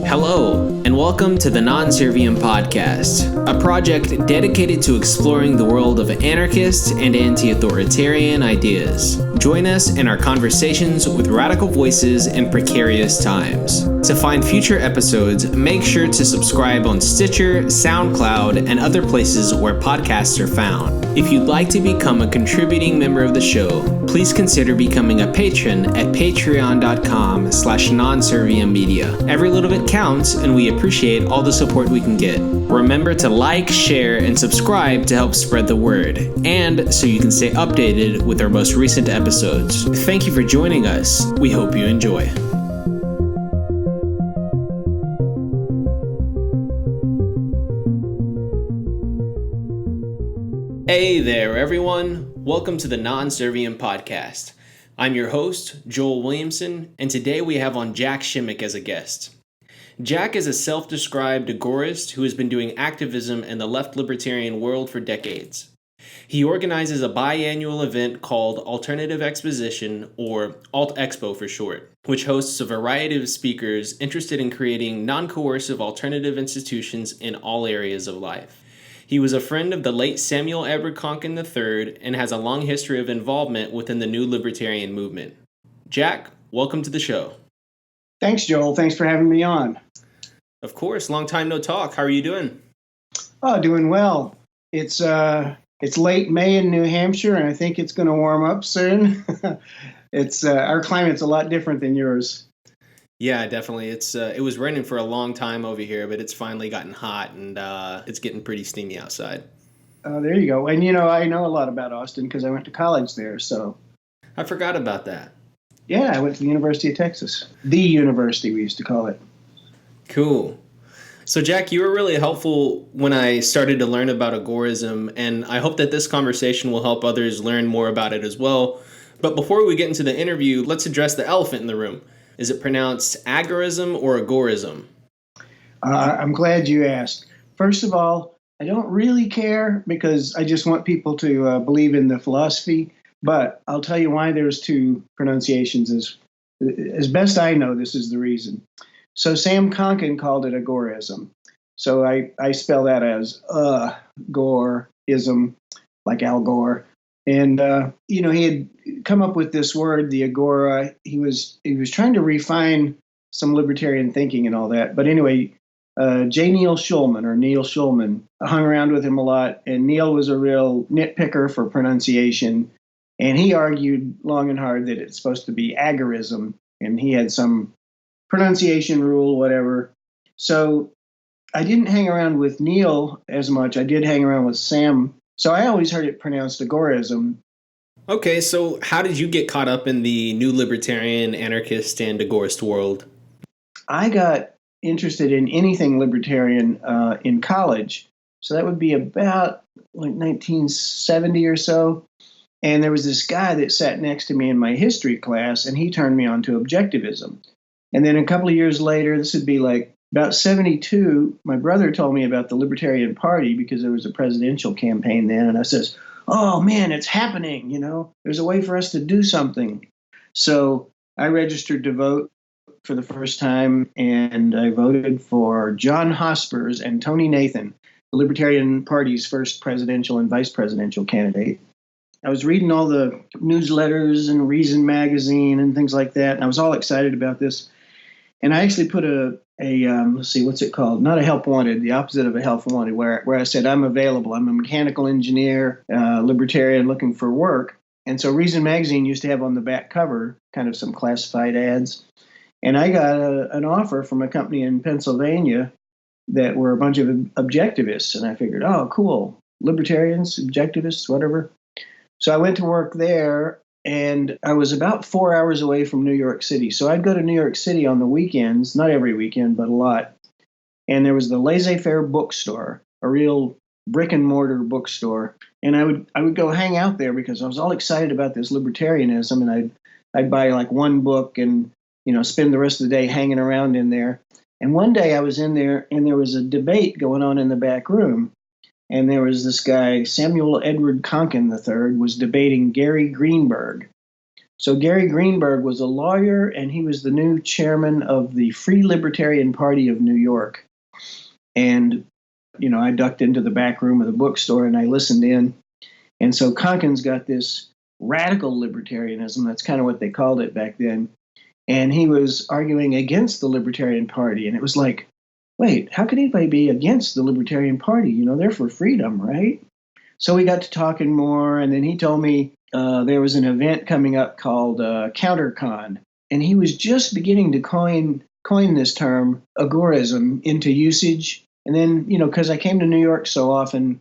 Hello, and welcome to the Non-Serviam podcast, a project dedicated to exploring the world of anarchist and anti-authoritarian ideas. Join us in our conversations with radical voices in precarious times. To find future episodes, make sure to subscribe on Stitcher, Soundcloud, and other places where podcasts are found. If you'd like to become a contributing member of the show, please consider becoming a patron at patreon.com/nonserviammedia. Every little bit counts, and we appreciate all the support we can get. Remember to like, share, and subscribe to help spread the word, and so you can stay updated with our most recent episodes. Thank you for joining us. We hope you enjoy. Hey there, everyone. Welcome to the Non-Serviam podcast. I'm your host, Joel Williamson, and today we have on Jack Shimek as a guest. Jack is a self-described Agorist who has been doing activism in the left-libertarian world for decades. He organizes a biannual event called Alternative Exposition, or Alt Expo for short, which hosts a variety of speakers interested in creating non-coercive alternative institutions in all areas of life. He was a friend of the late Samuel Edward Konkin III and has a long history of involvement within the new libertarian movement. Jack, welcome to the show. Thanks, Joel. Thanks for having me on. Of course. Long time no talk. How are you doing? Oh, doing well. It's late May in New Hampshire, and I think it's going to warm up soon. Our climate's a lot different than yours. Yeah, definitely. It was raining for a long time over here, but it's finally gotten hot, and it's getting pretty steamy outside. There you go. And, I know a lot about Austin because I went to college there, so. I forgot about that. Yeah, I went to the University of Texas. The university, we used to call it. Cool. So, Jack, you were really helpful when I started to learn about Agorism, and I hope that this conversation will help others learn more about it as well. But before we get into the interview, let's address the elephant in the room. Is it pronounced Agorism or Agorism? I'm glad you asked. First of all, I don't really care because I just want people to believe in the philosophy. But I'll tell you why there's two pronunciations. As best I know, this is the reason. So Sam Konkin called it Agorism. So I spell that as Gorism, like Al Gore. And, he had come up with this word, the agora. He was trying to refine some libertarian thinking and all that. But anyway, Neil Schulman, hung around with him a lot. And Neil was a real nitpicker for pronunciation. And he argued long and hard that it's supposed to be agorism. And he had some pronunciation rule, whatever. So I didn't hang around with Neil as much. I did hang around with Sam. So I always heard it pronounced agorism. Okay, so how did you get caught up in the new libertarian, anarchist, and agorist world? I got interested in anything libertarian in college. So that would be about 1970 or so. And there was this guy that sat next to me in my history class, and he turned me on to objectivism. And then a couple of years later, this would be like about 72, my brother told me about the Libertarian Party because there was a presidential campaign then. And I says, oh, man, it's happening. There's a way for us to do something. So I registered to vote for the first time, and I voted for John Hospers and Tony Nathan, the Libertarian Party's first presidential and vice presidential candidate. I was reading all the newsletters and Reason magazine and things like that, and I was all excited about this. And I actually put let's see, what's it called? Not a help wanted, the opposite of a help wanted, where I said, I'm available. I'm a mechanical engineer, libertarian looking for work. And so Reason magazine used to have on the back cover kind of some classified ads. And I got an offer from a company in Pennsylvania that were a bunch of objectivists. And I figured, oh, cool, libertarians, objectivists, whatever. So I went to work there. And I was about 4 hours away from New York City. So I'd go to New York City on the weekends, not every weekend, but a lot. And there was the Laissez-Faire bookstore, a real brick and mortar bookstore. And I would go hang out there because I was all excited about this libertarianism. And I'd buy like one book and, spend the rest of the day hanging around in there. And one day I was in there and there was a debate going on in the back room. And there was this guy, Samuel Edward Konkin III, was debating Gary Greenberg. So Gary Greenberg was a lawyer, and he was the new chairman of the Free Libertarian Party of New York. And, I ducked into the back room of the bookstore and I listened in. And so Konkin's got this radical libertarianism. That's kind of what they called it back then. And he was arguing against the Libertarian Party. And it was like, wait, how could anybody be against the Libertarian Party? They're for freedom, right? So we got to talking more. And then he told me there was an event coming up called CounterCon. And he was just beginning to coin this term, Agorism, into usage. And then, because I came to New York so often,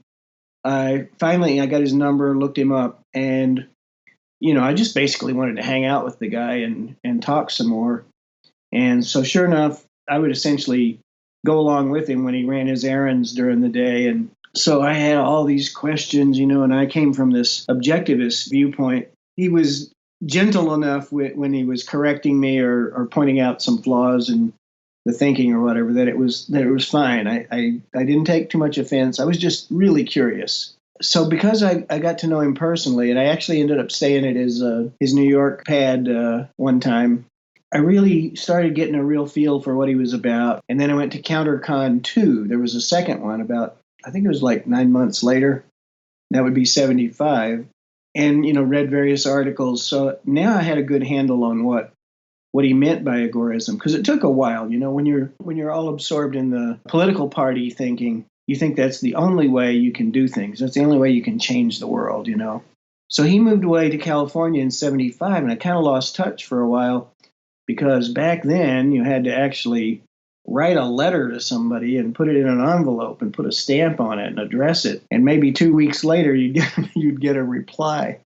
I got his number, looked him up, and, I just basically wanted to hang out with the guy and talk some more. And so sure enough, I would essentially go along with him when he ran his errands during the day. And so I had all these questions, and I came from this objectivist viewpoint. He was gentle enough when he was correcting me or pointing out some flaws in the thinking or whatever, that it was fine. I didn't take too much offense. I was just really curious. So because I got to know him personally, and I actually ended up staying at his New York pad one time, I really started getting a real feel for what he was about. And then I went to CounterCon 2. There was a second one about, I think it was like 9 months later. That would be 75. And, read various articles. So now I had a good handle on what he meant by agorism, because it took a while. When you're all absorbed in the political party thinking, you think that's the only way you can do things. That's the only way you can change the world, So he moved away to California in 75, and I kind of lost touch for a while, because back then you had to actually write a letter to somebody and put it in an envelope and put a stamp on it and address it. And maybe 2 weeks later you'd get a reply.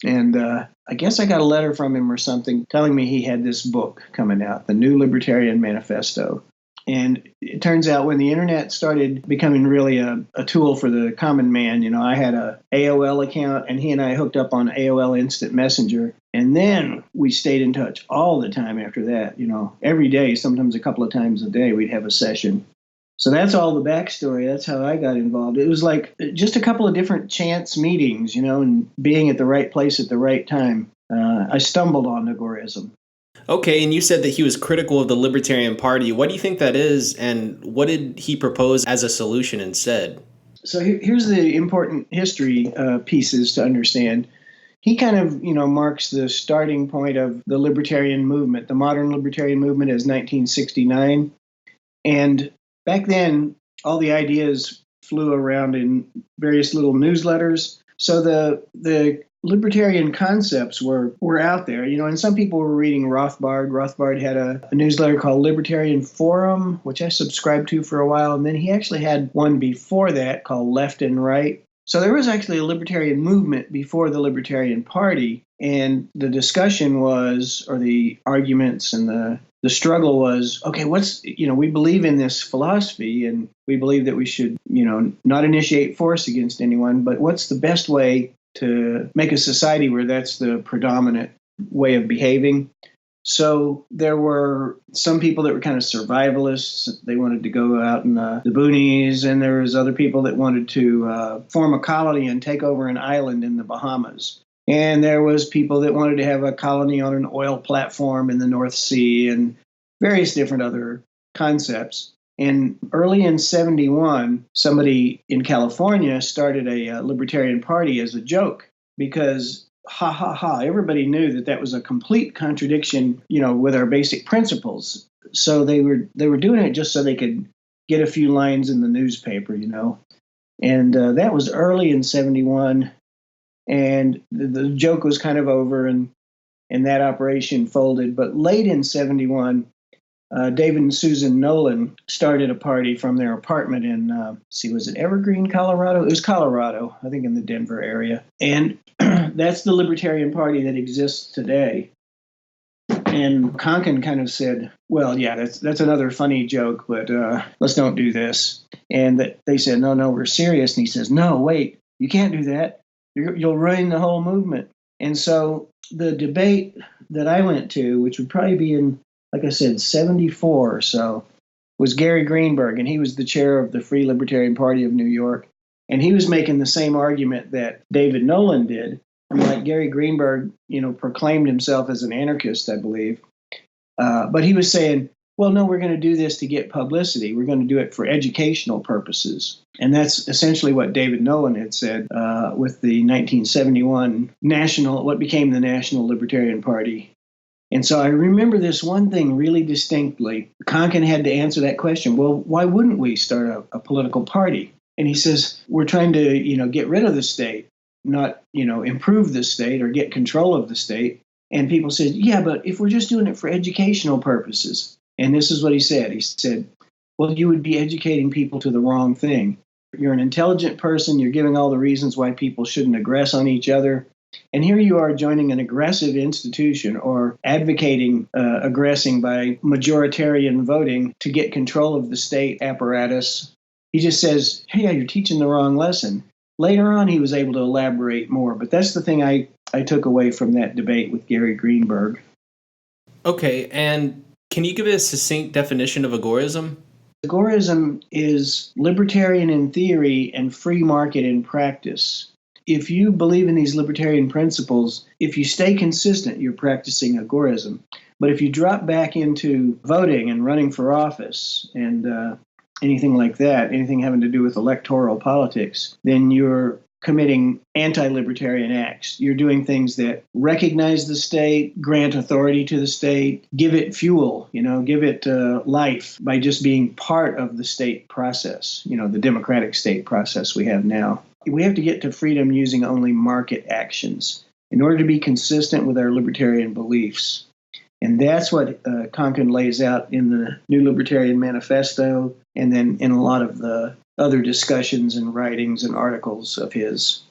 And I guess I got a letter from him or something telling me he had this book coming out, the New Libertarian Manifesto. And it turns out when the internet started becoming really a tool for the common man, I had a AOL account, and he and I hooked up on AOL Instant Messenger. And then we stayed in touch all the time after that, every day, sometimes a couple of times a day, we'd have a session. So that's all the backstory. That's how I got involved. It was like just a couple of different chance meetings, and being at the right place at the right time. I stumbled on agorism. Okay, and you said that he was critical of the Libertarian Party. What do you think that is, and what did he propose as a solution instead? So here's the important history pieces to understand. He kind of, marks the starting point of the libertarian movement. The modern libertarian movement is 1969. And back then, all the ideas flew around in various little newsletters. So the libertarian concepts were out there, and some people were reading Rothbard. Rothbard had a newsletter called Libertarian Forum, which I subscribed to for a while. And then he actually had one before that called Left and Right. So there was actually a libertarian movement before the Libertarian Party. And the discussion was, or the arguments and the struggle was, okay, we believe in this philosophy, and we believe that we should, not initiate force against anyone, but what's the best way to make a society where that's the predominant way of behaving? So there were some people that were kind of survivalists. They wanted to go out in the boonies, and there was other people that wanted to form a colony and take over an island in the Bahamas. And there was people that wanted to have a colony on an oil platform in the North Sea, and various different other concepts. And early in 71, somebody in California started a Libertarian Party as a joke, because everybody knew that was a complete contradiction, with our basic principles. So they were doing it just so they could get a few lines in the newspaper, And that was early in 71, and the joke was kind of over, and that operation folded. But late in 71, David and Susan Nolan started a party from their apartment in, was it Evergreen, Colorado? It was Colorado, I think, in the Denver area. And that's the Libertarian Party that exists today. And Konkin kind of said, well, yeah, that's another funny joke, but let's don't do this. And they said, no, we're serious. And he says, no, wait, you can't do that. You'll ruin the whole movement. And so the debate that I went to, which would probably be in, like I said, 74 or so, was Gary Greenberg, and he was the chair of the Free Libertarian Party of New York. And he was making the same argument that David Nolan did. like Gary Greenberg, proclaimed himself as an anarchist, I believe. But he was saying, well, no, we're going to do this to get publicity. We're going to do it for educational purposes. And that's essentially what David Nolan had said with the 1971 what became the National Libertarian Party. And so I remember this one thing really distinctly. Konkin had to answer that question. Well, why wouldn't we start a political party? And he says, we're trying to, get rid of the state, not, improve the state or get control of the state. And people said, yeah, but if we're just doing it for educational purposes. And this is what he said. He said, well, you would be educating people to the wrong thing. You're an intelligent person. You're giving all the reasons why people shouldn't aggress on each other. And here you are joining an aggressive institution or advocating aggressing by majoritarian voting to get control of the state apparatus. He just says, hey, you're teaching the wrong lesson. Later on, he was able to elaborate more. But that's the thing I took away from that debate with Gary Greenberg. Okay, and can you give a succinct definition of agorism? Agorism is libertarian in theory and free market in practice. If you believe in these libertarian principles, if you stay consistent, you're practicing agorism. But if you drop back into voting and running for office and anything like that, anything having to do with electoral politics, then you're committing anti-libertarian acts. You're doing things that recognize the state, grant authority to the state, give it fuel, give it life by just being part of the state process, the democratic state process we have now. We have to get to freedom using only market actions in order to be consistent with our libertarian beliefs. And that's what Konkin lays out in the New Libertarian Manifesto and then in a lot of the other discussions and writings and articles of his.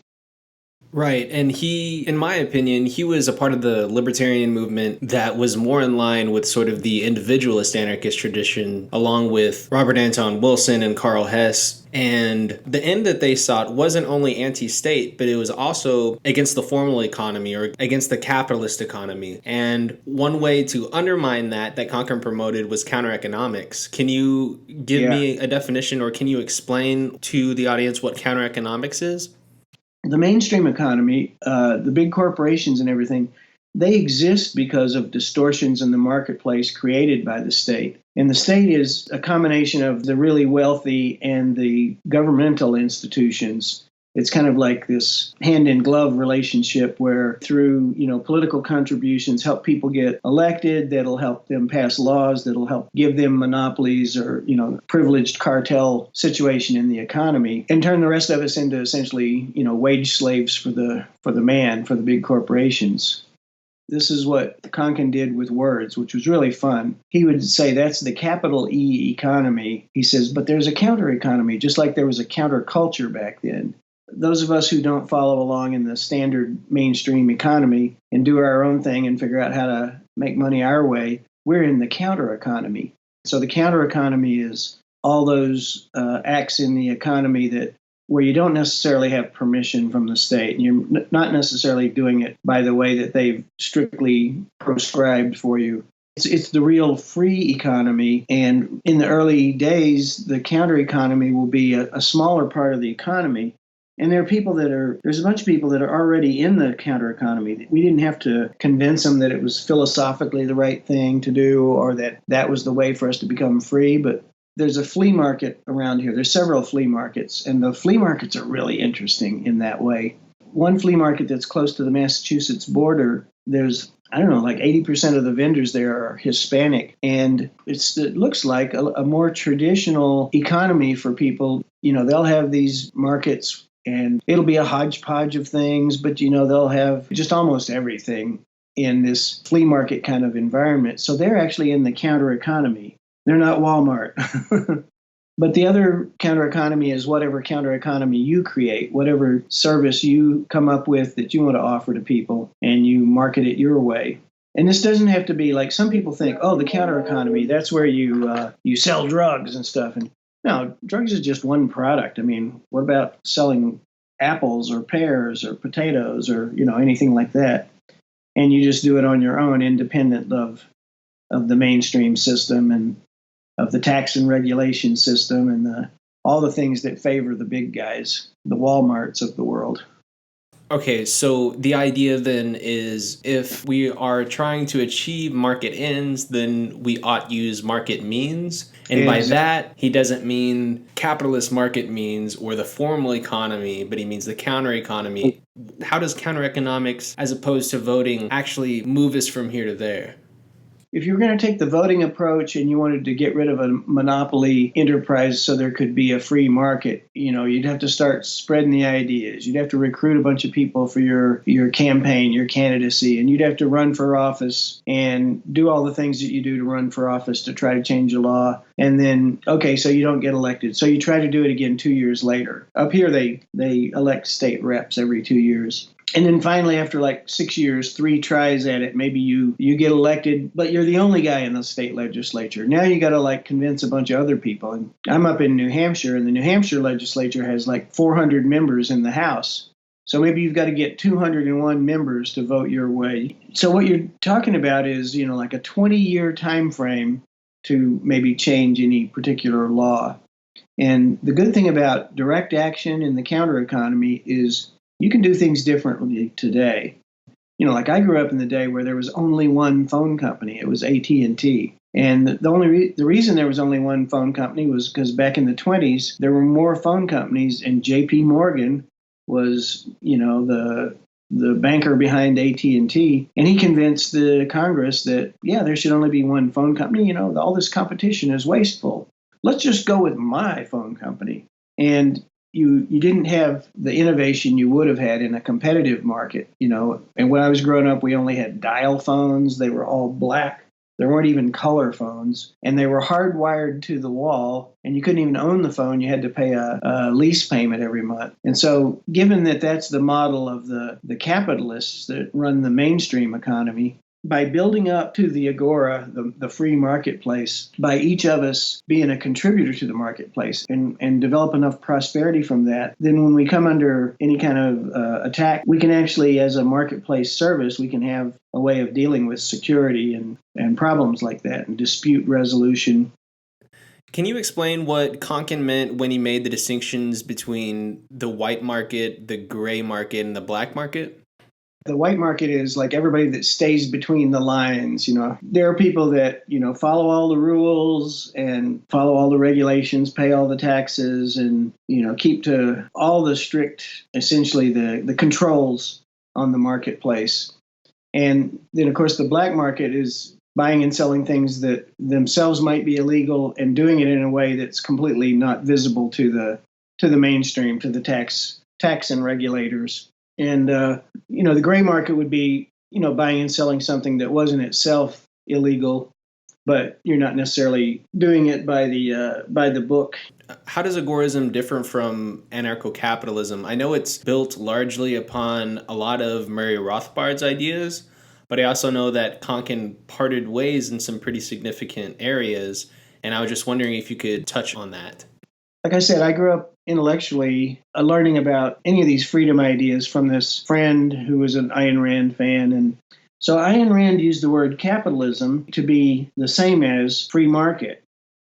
Right. And he, in my opinion, he was a part of the libertarian movement that was more in line with sort of the individualist anarchist tradition, along with Robert Anton Wilson and Karl Hess. And the end that they sought wasn't only anti-state, but it was also against the formal economy or against the capitalist economy. And one way to undermine that Konkin promoted was CounterEconomics. Can you give me a definition, or can you explain to the audience what CounterEconomics is? The mainstream economy, the big corporations and everything, they exist because of distortions in the marketplace created by the state. And the state is a combination of the really wealthy and the governmental institutions. It's kind of like this hand-in-glove relationship where through, political contributions help people get elected, that'll help them pass laws, that'll help give them monopolies or, privileged cartel situation in the economy, and turn the rest of us into essentially, wage slaves for the man, for the big corporations. This is what Konkin did with words, which was really fun. He would say that's the capital E economy. He says, but there's a counter economy, just like there was a counterculture back then. Those of us who don't follow along in the standard mainstream economy and do our own thing and figure out how to make money our way, we're in the counter economy. So the counter economy is all those acts in the economy where you don't necessarily have permission from the state, and you're not necessarily doing it by the way that they've strictly prescribed for you. It's the real free economy, and in the early days, the counter economy will be a smaller part of the economy. And there's a bunch of people that are already in the counter economy. We didn't have to convince them that it was philosophically the right thing to do or that was the way for us to become free. But there's a flea market around here. There's several flea markets, and the flea markets are really interesting in that way. One flea market that's close to the Massachusetts border, there's, like 80% of the vendors there are Hispanic. And it looks like a more traditional economy for people. They'll have these markets, and it'll be a hodgepodge of things, but, they'll have just almost everything in this flea market kind of environment. So they're actually in the counter economy. They're not Walmart. But the other counter economy is whatever counter economy you create, whatever service you come up with that you want to offer to people, and you market it your way. And this doesn't have to be like some people think, the counter economy, that's where you sell drugs and stuff. And no, drugs is just one product. I mean, what about selling apples or pears or potatoes or, anything like that? And you just do it on your own, independent of the mainstream system and of the tax and regulation system and all the things that favor the big guys, the Walmarts of the world. Okay, so the idea then is if we are trying to achieve market ends, then we ought use market means. And by Exactly. that, he doesn't mean capitalist market means or the formal economy, but he means the counter economy. How does counter economics, as opposed to voting, actually move us from here to there? If you were going to take the voting approach and you wanted to get rid of a monopoly enterprise so there could be a free market, you'd have to start spreading the ideas. You'd have to recruit a bunch of people for your campaign, your candidacy, and you'd have to run for office and do all the things that you do to run for office to try to change the law. And then, okay, so you don't get elected. So you try to do it again 2 years later. Up here, they elect state reps every 2 years. And then finally, after like 6 years, 3 tries at it, maybe you get elected, but you're the only guy in the state legislature. Now you got to like convince a bunch of other people. And I'm up in New Hampshire, and the New Hampshire legislature has like 400 members in the House. So maybe you've got to get 201 members to vote your way. So what you're talking about is, like a 20-year time frame to maybe change any particular law. And the good thing about direct action in the counter economy is you can do things differently today. Like I grew up in the day where there was only one phone company. It was AT&T. And the reason there was only one phone company was because back in the 20s, there were more phone companies, and J.P. Morgan was, the banker behind AT&T, and he convinced the Congress that, there should only be one phone company. All this competition is wasteful. Let's just go with my phone company. And you didn't have the innovation you would have had in a competitive market, And when I was growing up, we only had dial phones. They were all black. There weren't even color phones, and they were hardwired to the wall, and you couldn't even own the phone. You had to pay a lease payment every month. And so given that that's the model of the capitalists that run the mainstream economy, by building up to the agora, the free marketplace, by each of us being a contributor to the marketplace and develop enough prosperity from that, then when we come under any kind of attack, we can actually, as a marketplace service, we can have a way of dealing with security and problems like that and dispute resolution. Can you explain what Konkin meant when he made the distinctions between the white market, the gray market, and the black market? The white market is like everybody that stays between the lines. There are people that, follow all the rules and follow all the regulations, pay all the taxes, and, keep to all the strict, essentially the controls on the marketplace. And then, of course, the black market is buying and selling things that themselves might be illegal and doing it in a way that's completely not visible to the mainstream, to the tax and regulators. And, the gray market would be, buying and selling something that wasn't itself illegal, but you're not necessarily doing it by the book. How does Agorism differ from AnarchoCapitalism? I know it's built largely upon a lot of Murray Rothbard's ideas, but I also know that Konkin parted ways in some pretty significant areas, and I was just wondering if you could touch on that. Like I said, I grew up intellectually learning about any of these freedom ideas from this friend who was an Ayn Rand fan. And so Ayn Rand used the word capitalism to be the same as free market.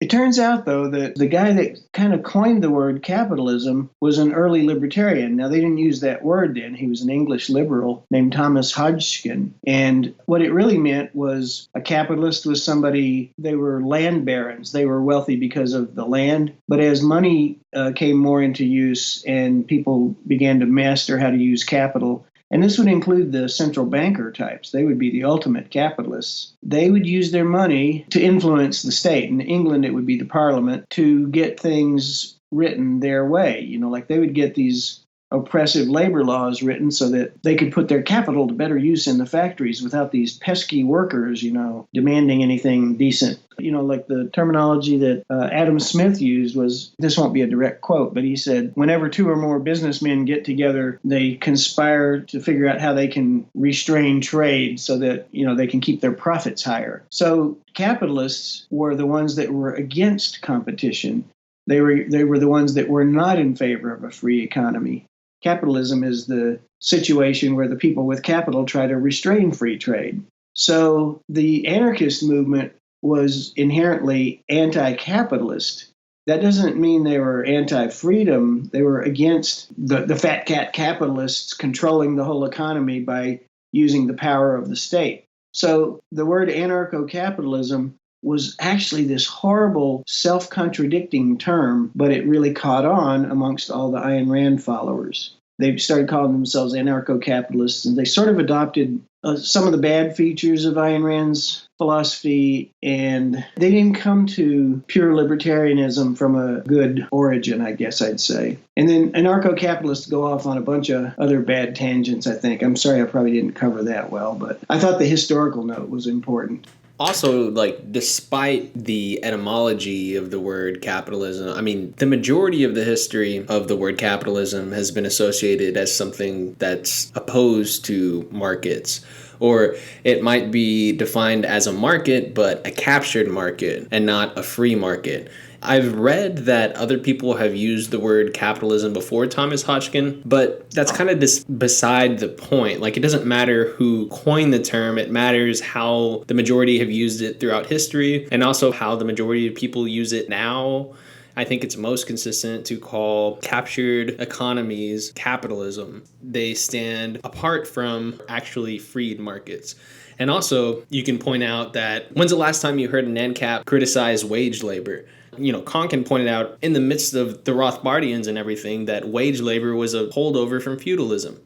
It turns out, though, that the guy that kind of coined the word capitalism was an early libertarian. Now, they didn't use that word then. He was an English liberal named Thomas Hodgkin. And what it really meant was a capitalist was somebody, they were land barons. They were wealthy because of the land. But as money came more into use and people began to master how to use capital, and this would include the central banker types. They would be the ultimate capitalists. They would use their money to influence the state. In England, it would be the parliament to get things written their way. Like they would get these oppressive labor laws written so that they could put their capital to better use in the factories without these pesky workers, demanding anything decent. Like the terminology that Adam Smith used was, this won't be a direct quote, but he said, whenever 2 or more businessmen get together, they conspire to figure out how they can restrain trade so that, they can keep their profits higher. So capitalists were the ones that were against competition. They were the ones that were not in favor of a free economy. Capitalism is the situation where the people with capital try to restrain free trade. So the anarchist movement was inherently anti-capitalist. That doesn't mean they were anti-freedom. They were against the fat cat capitalists controlling the whole economy by using the power of the state. So the word anarcho-capitalism was actually this horrible, self-contradicting term, but it really caught on amongst all the Ayn Rand followers. They started calling themselves anarcho-capitalists, and they sort of adopted some of the bad features of Ayn Rand's philosophy, and they didn't come to pure libertarianism from a good origin, I guess I'd say. And then anarcho-capitalists go off on a bunch of other bad tangents, I think. I'm sorry I probably didn't cover that well, but I thought the historical note was important. Also, like, despite the etymology of the word capitalism, I mean, the majority of the history of the word capitalism has been associated as something that's opposed to markets. Or it might be defined as a market, but a captured market and not a free market. I've read that other people have used the word capitalism before Thomas Hodgkin, but that's kind of beside the point. Like, it doesn't matter who coined the term, it matters how the majority have used it throughout history and also how the majority of people use it now. I think it's most consistent to call captured economies capitalism. They stand apart from actually freed markets. And also, you can point out that when's the last time you heard an ANCAP criticize wage labor? You know, Konkin pointed out in the midst of the Rothbardians and everything that wage labor was a holdover from feudalism.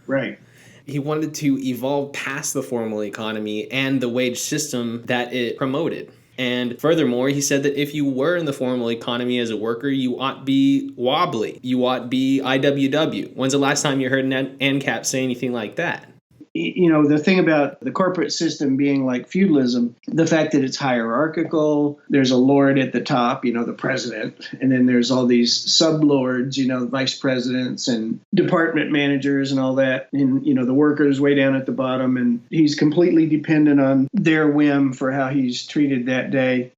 Right. He wanted to evolve past the formal economy and the wage system that it promoted. And furthermore, he said that if you were in the formal economy as a worker, you ought be wobbly. You ought be IWW. When's the last time you heard an ANCAP say anything like that? You know, the thing about the corporate system being like feudalism, the fact that it's hierarchical, there's a lord at the top, you know, the president, and then there's all these sub-lords, you know, vice presidents and department managers and all that, and, you know, the workers way down at the bottom, and he's completely dependent on their whim for how he's treated that day.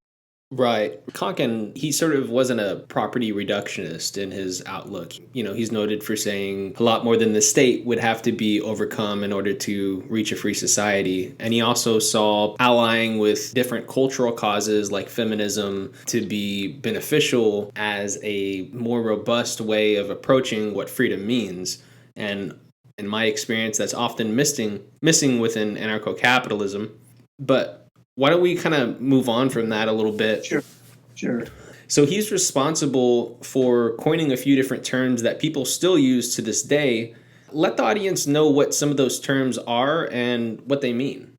Right. Konkin, he sort of wasn't a property reductionist in his outlook. You know, he's noted for saying a lot more than the state would have to be overcome in order to reach a free society. And he also saw allying with different cultural causes like feminism to be beneficial as a more robust way of approaching what freedom means. And in my experience, that's often missing within anarcho-capitalism. But why don't we kind of move on from that a little bit? Sure. So he's responsible for coining a few different terms that people still use to this day. Let the audience know what some of those terms are and what they mean.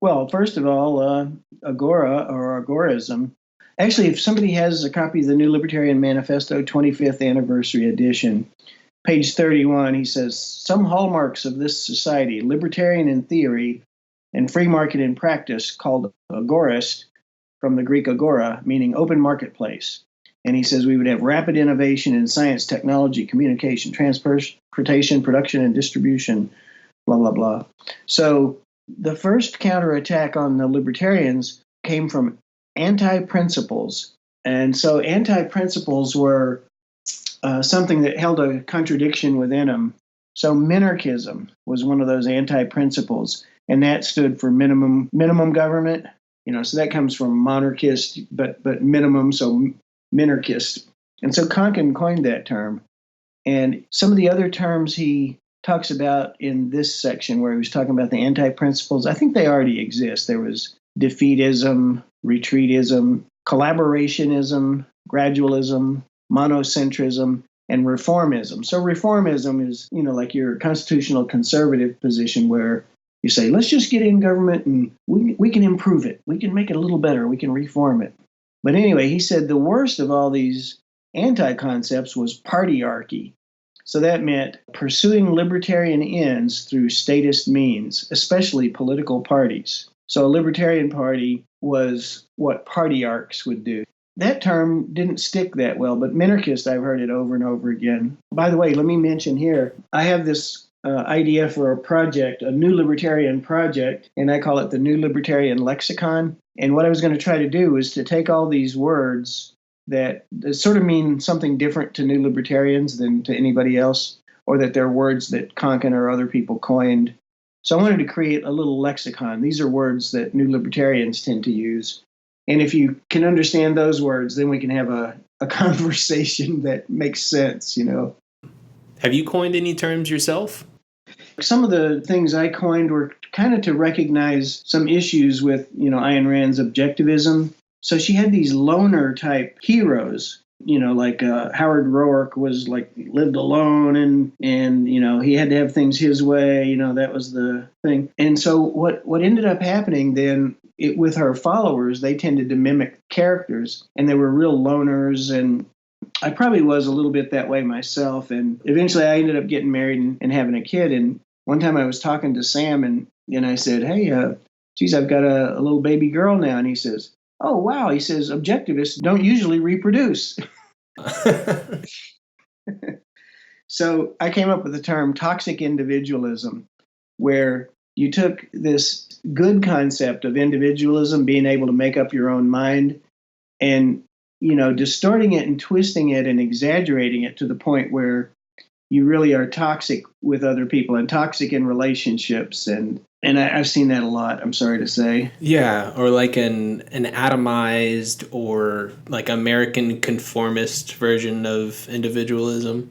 Well, first of all, Agora or Agorism. Actually, if somebody has a copy of the New Libertarian Manifesto 25th Anniversary Edition, page 31, he says, some hallmarks of this society, libertarian in theory, and free market in practice, called Agorist, from the Greek agora, meaning open marketplace. And he says we would have rapid innovation in science, technology, communication, transportation, production, and distribution, blah, blah, blah. So the first counterattack on the libertarians came from anti-principles. And so anti-principles were something that held a contradiction within them. So minarchism was one of those anti-principles. And that stood for minimum government, you know, so that comes from monarchist, but minimum, so minarchist. And so Konkin coined that term. And some of the other terms he talks about in this section where he was talking about the anti-principles, I think they already exist. There was defeatism, retreatism, collaborationism, gradualism, monocentrism, and reformism. So reformism is, you know, like your constitutional conservative position where you say, let's just get in government and we can improve it. We can make it a little better. We can reform it. But anyway, he said the worst of all these anti-concepts was partyarchy. So that meant pursuing libertarian ends through statist means, especially political parties. So a libertarian party was what partyarchs would do. That term didn't stick that well, but minarchist, I've heard it over and over again. By the way, let me mention here, I have this idea for a project, a new libertarian project, and I call it the New Libertarian Lexicon. And what I was going to try to do is to take all these words that sort of mean something different to new libertarians than to anybody else, or that they're words that Konkin or other people coined. So I wanted to create a little lexicon. These are words that new libertarians tend to use. And if you can understand those words, then we can have a a conversation that makes sense, you know. Have you coined any terms yourself? Some of the things I coined were kind of to recognize some issues with, Ayn Rand's objectivism. So she had these loner type heroes, like Howard Roark was like lived alone and he had to have things his way, that was the thing. And so what ended up happening then with her followers, they tended to mimic characters, and they were real loners, and I probably was a little bit that way myself. And eventually I ended up getting married and having a kid. And one time I was talking to Sam and I said, hey, geez, I've got a little baby girl now. And he says, oh, wow. He says, objectivists don't usually reproduce. So I came up with the term toxic individualism, where you took this good concept of individualism, being able to make up your own mind, and distorting it and twisting it and exaggerating it to the point where you really are toxic with other people and toxic in relationships. And I've seen that a lot, I'm sorry to say. Yeah, or like an atomized or like American conformist version of individualism.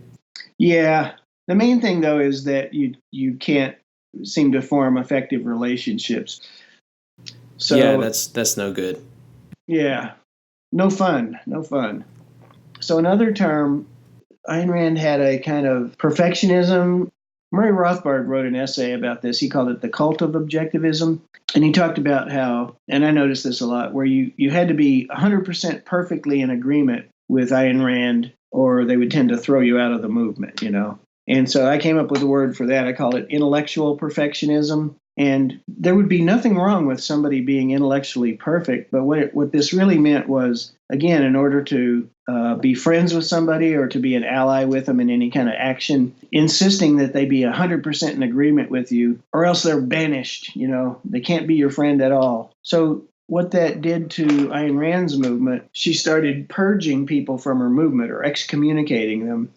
Yeah. The main thing, though, is that you can't seem to form effective relationships. So, yeah, that's no good. Yeah. No fun. So another term, Ayn Rand had a kind of perfectionism. Murray Rothbard wrote an essay about this. He called it the cult of objectivism. And he talked about how, and I noticed this a lot, where you had to be 100% perfectly in agreement with Ayn Rand, or they would tend to throw you out of the movement, And so I came up with a word for that. I called it intellectual perfectionism. And there would be nothing wrong with somebody being intellectually perfect. But what this really meant was, again, in order to be friends with somebody or to be an ally with them in any kind of action, insisting that they be 100% in agreement with you, or else they're banished. They can't be your friend at all. So what that did to Ayn Rand's movement, she started purging people from her movement or excommunicating them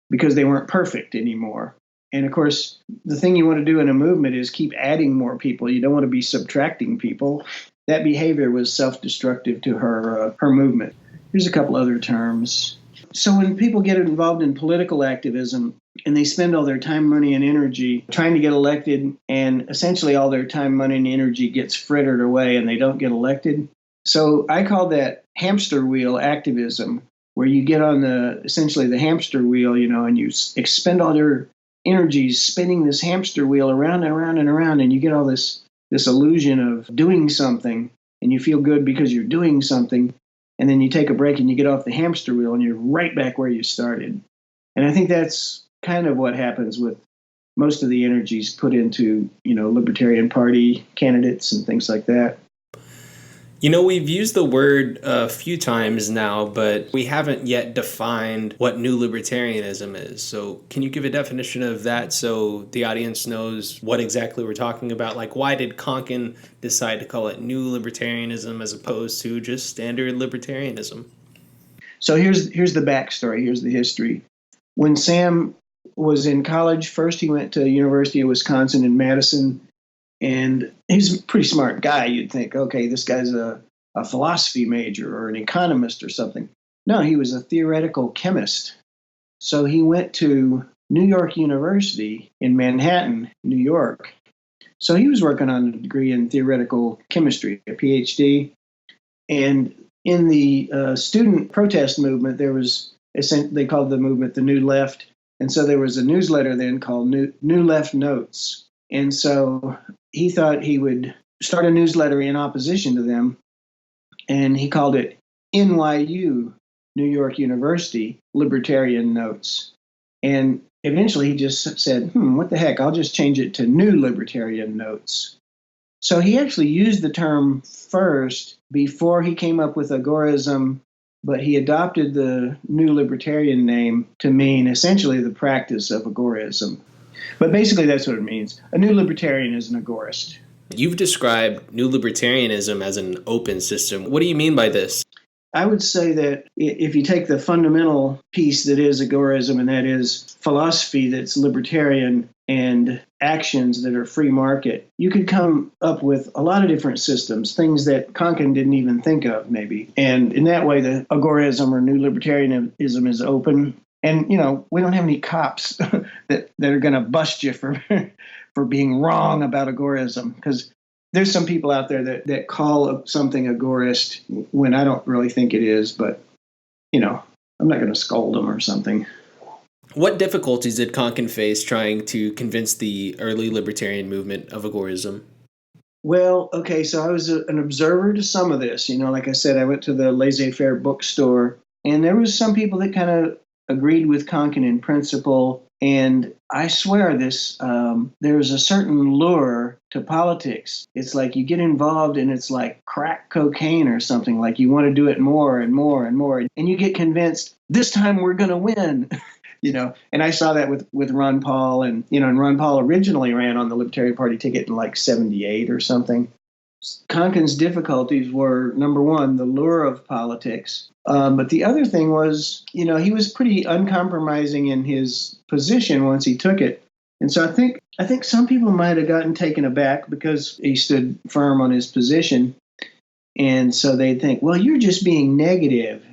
because they weren't perfect anymore. And of course, the thing you want to do in a movement is keep adding more people. You don't want to be subtracting people. That behavior was self-destructive to her movement. Here's a couple other terms. So when people get involved in political activism and they spend all their time, money, and energy trying to get elected, and essentially all their time, money, and energy gets frittered away and they don't get elected. So I call that hamster wheel activism, where you get on essentially the hamster wheel, and you expend all your energy spinning this hamster wheel around and around and around, and you get all this illusion of doing something, and you feel good because you're doing something, and then you take a break and you get off the hamster wheel and you're right back where you started. And I think that's kind of what happens with most of the energies put into, Libertarian Party candidates and things like that. We've used the word a few times now, but we haven't yet defined what new libertarianism is. So can you give a definition of that so the audience knows what exactly we're talking about? Like, why did Konkin decide to call it new libertarianism as opposed to just standard libertarianism? So here's the backstory. Here's the history. When Sam was in college, first he went to University of Wisconsin in Madison. And he's a pretty smart guy. You'd think, okay, this guy's a philosophy major or an economist or something. No, he was a theoretical chemist. So he went to New York University in Manhattan, New York. So he was working on a degree in theoretical chemistry, a PhD. And in the student protest movement, there was, they called the movement the New Left. And so there was a newsletter then called New Left Notes. And so he thought he would start a newsletter in opposition to them, and he called it NYU, New York University, Libertarian Notes. And eventually he just said, what the heck, I'll just change it to New Libertarian Notes. So he actually used the term first before he came up with Agorism, but he adopted the New Libertarian name to mean essentially the practice of Agorism. But basically, that's what it means. A new libertarian is an agorist. You've described new libertarianism as an open system. What do you mean by this? I would say that if you take the fundamental piece that is agorism, and that is philosophy that's libertarian and actions that are free market, you could come up with a lot of different systems, things that Konkin didn't even think of, maybe. And in that way, the agorism or new libertarianism is open. And, we don't have any cops that are going to bust you for being wrong about agorism, because there's some people out there that call something agorist when I don't really think it is, but, I'm not going to scold them or something. What difficulties did Konkin face trying to convince the early libertarian movement of agorism? Well, okay, so I was an observer to some of this. Like I said, I went to the laissez-faire bookstore, and there was some people that kind of agreed with Konkin in principle. And I swear there's a certain lure to politics. It's like you get involved and it's like crack cocaine or something, like you want to do it more and more and more. And you get convinced, this time we're going to win. And I saw that with Ron Paul, and Ron Paul originally ran on the Libertarian Party ticket in like 78 or something. Konkin's difficulties were, number one, the lure of politics. But the other thing was, he was pretty uncompromising in his position once he took it. And so I think some people might have gotten taken aback because he stood firm on his position. And so they'd think, well, you're just being negative,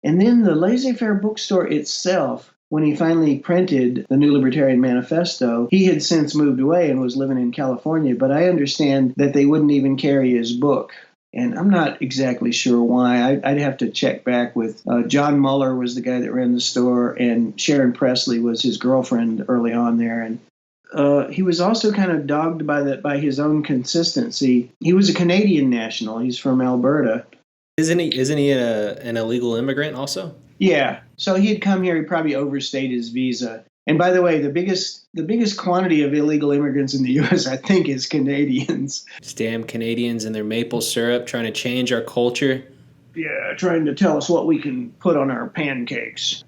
And then the laissez-faire bookstore itself, when he finally printed the New Libertarian Manifesto, he had since moved away and was living in California. But I understand that they wouldn't even carry his book. And I'm not exactly sure why. I'd have to check back with John Muller was the guy that ran the store, and Sharon Presley was his girlfriend early on there. And he was also kind of dogged by his own consistency. He was a Canadian national. He's from Alberta. Isn't he an illegal immigrant also? Yeah. So he had come here. He probably overstayed his visa. And by the way, the biggest quantity of illegal immigrants in the U.S., I think, is Canadians. Damn Canadians and their maple syrup trying to change our culture. Yeah, trying to tell us what we can put on our pancakes.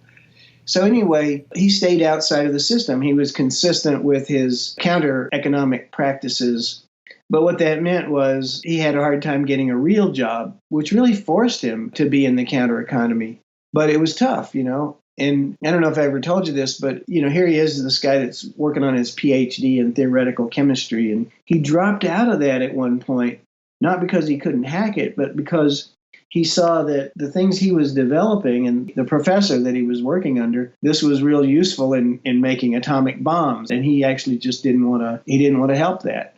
So anyway, he stayed outside of the system. He was consistent with his counter-economic practices. But what that meant was he had a hard time getting a real job, which really forced him to be in the counter-economy. But it was tough, And I don't know if I ever told you this, but, here he is, this guy that's working on his PhD in theoretical chemistry. And he dropped out of that at one point, not because he couldn't hack it, but because he saw that the things he was developing and the professor that he was working under, this was real useful in making atomic bombs. And he actually just didn't want to help that.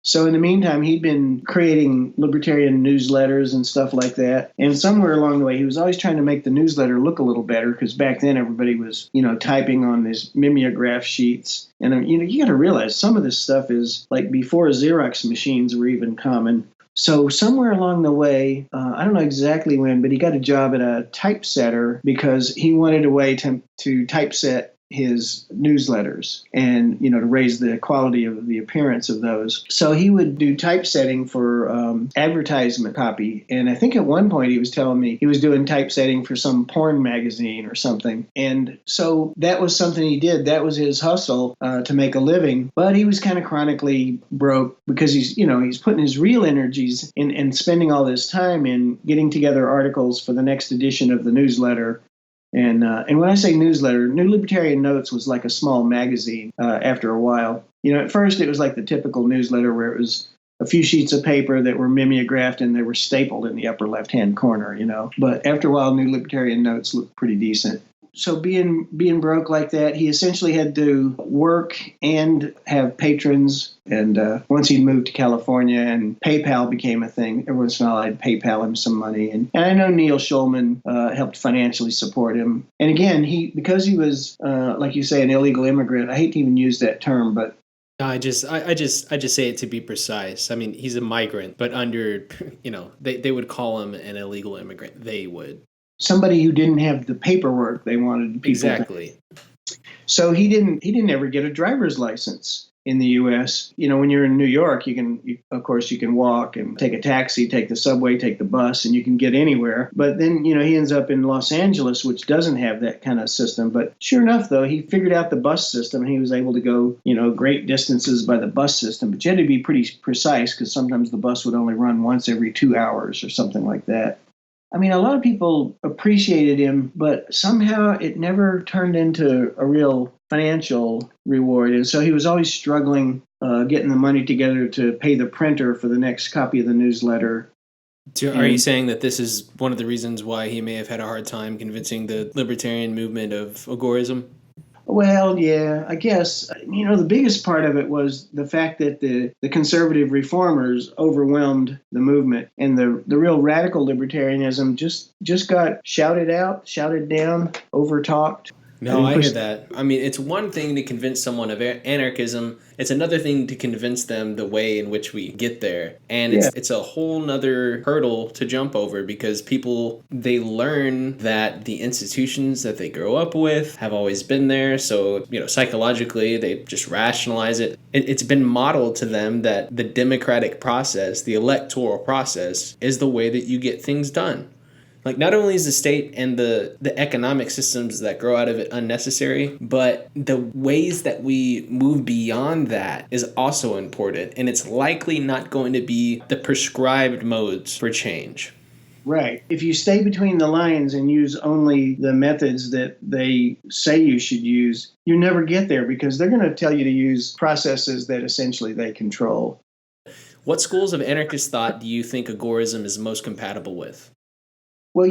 So in the meantime, he'd been creating libertarian newsletters and stuff like that. And somewhere along the way, he was always trying to make the newsletter look a little better, because back then everybody was, typing on these mimeograph sheets. And, you got to realize some of this stuff is like before Xerox machines were even common. So somewhere along the way, I don't know exactly when, but he got a job at a typesetter because he wanted a way to typeset his newsletters and, to raise the quality of the appearance of those. So he would do typesetting for advertisement copy. And I think at one point he was telling me he was doing typesetting for some porn magazine or something. And so that was something he did. That was his hustle to make a living. But he was kind of chronically broke because he's putting his real energies in and spending all this time in getting together articles for the next edition of the newsletter. And when I say newsletter, New Libertarian Notes was like a small magazine after a while. At first it was like the typical newsletter where it was a few sheets of paper that were mimeographed and they were stapled in the upper left-hand corner, But after a while, New Libertarian Notes looked pretty decent. So being broke like that, he essentially had to work and have patrons. And once he moved to California and PayPal became a thing, every once in a while I'd PayPal him some money. And I know Neil Schulman helped financially support him. And again, because he was, like you say, an illegal immigrant, I hate to even use that term, but I just say it to be precise. I mean, he's a migrant, but under, they would call him an illegal immigrant. They would. Somebody who didn't have the paperwork they wanted people exactly. So he didn't ever get a driver's license in the U.S. When you're in New York, you can walk and take a taxi, take the subway, take the bus, and you can get anywhere. But then, he ends up in Los Angeles, which doesn't have that kind of system. But sure enough, though, he figured out the bus system, and he was able to go, great distances by the bus system. But you had to be pretty precise because sometimes the bus would only run once every 2 hours or something like that. I mean, a lot of people appreciated him, but somehow it never turned into a real financial reward. And so he was always struggling getting the money together to pay the printer for the next copy of the newsletter. Are you saying that this is one of the reasons why he may have had a hard time convincing the libertarian movement of agorism? Well, yeah, I guess, the biggest part of it was the fact that the conservative reformers overwhelmed the movement, and the real radical libertarianism just got shouted out, shouted down, overtalked. No, I hear that. I mean, it's one thing to convince someone of anarchism. It's another thing to convince them the way in which we get there. And it's a whole nother hurdle to jump over, because people, they learn that the institutions that they grow up with have always been there. So, psychologically, they just rationalize it. It's been modeled to them that the democratic process, the electoral process, is the way that you get things done. Like, not only is the state and the economic systems that grow out of it unnecessary, but the ways that we move beyond that is also important. And it's likely not going to be the prescribed modes for change. Right. If you stay between the lines and use only the methods that they say you should use, you never get there, because they're going to tell you to use processes that essentially they control. What schools of anarchist thought do you think agorism is most compatible with? Well,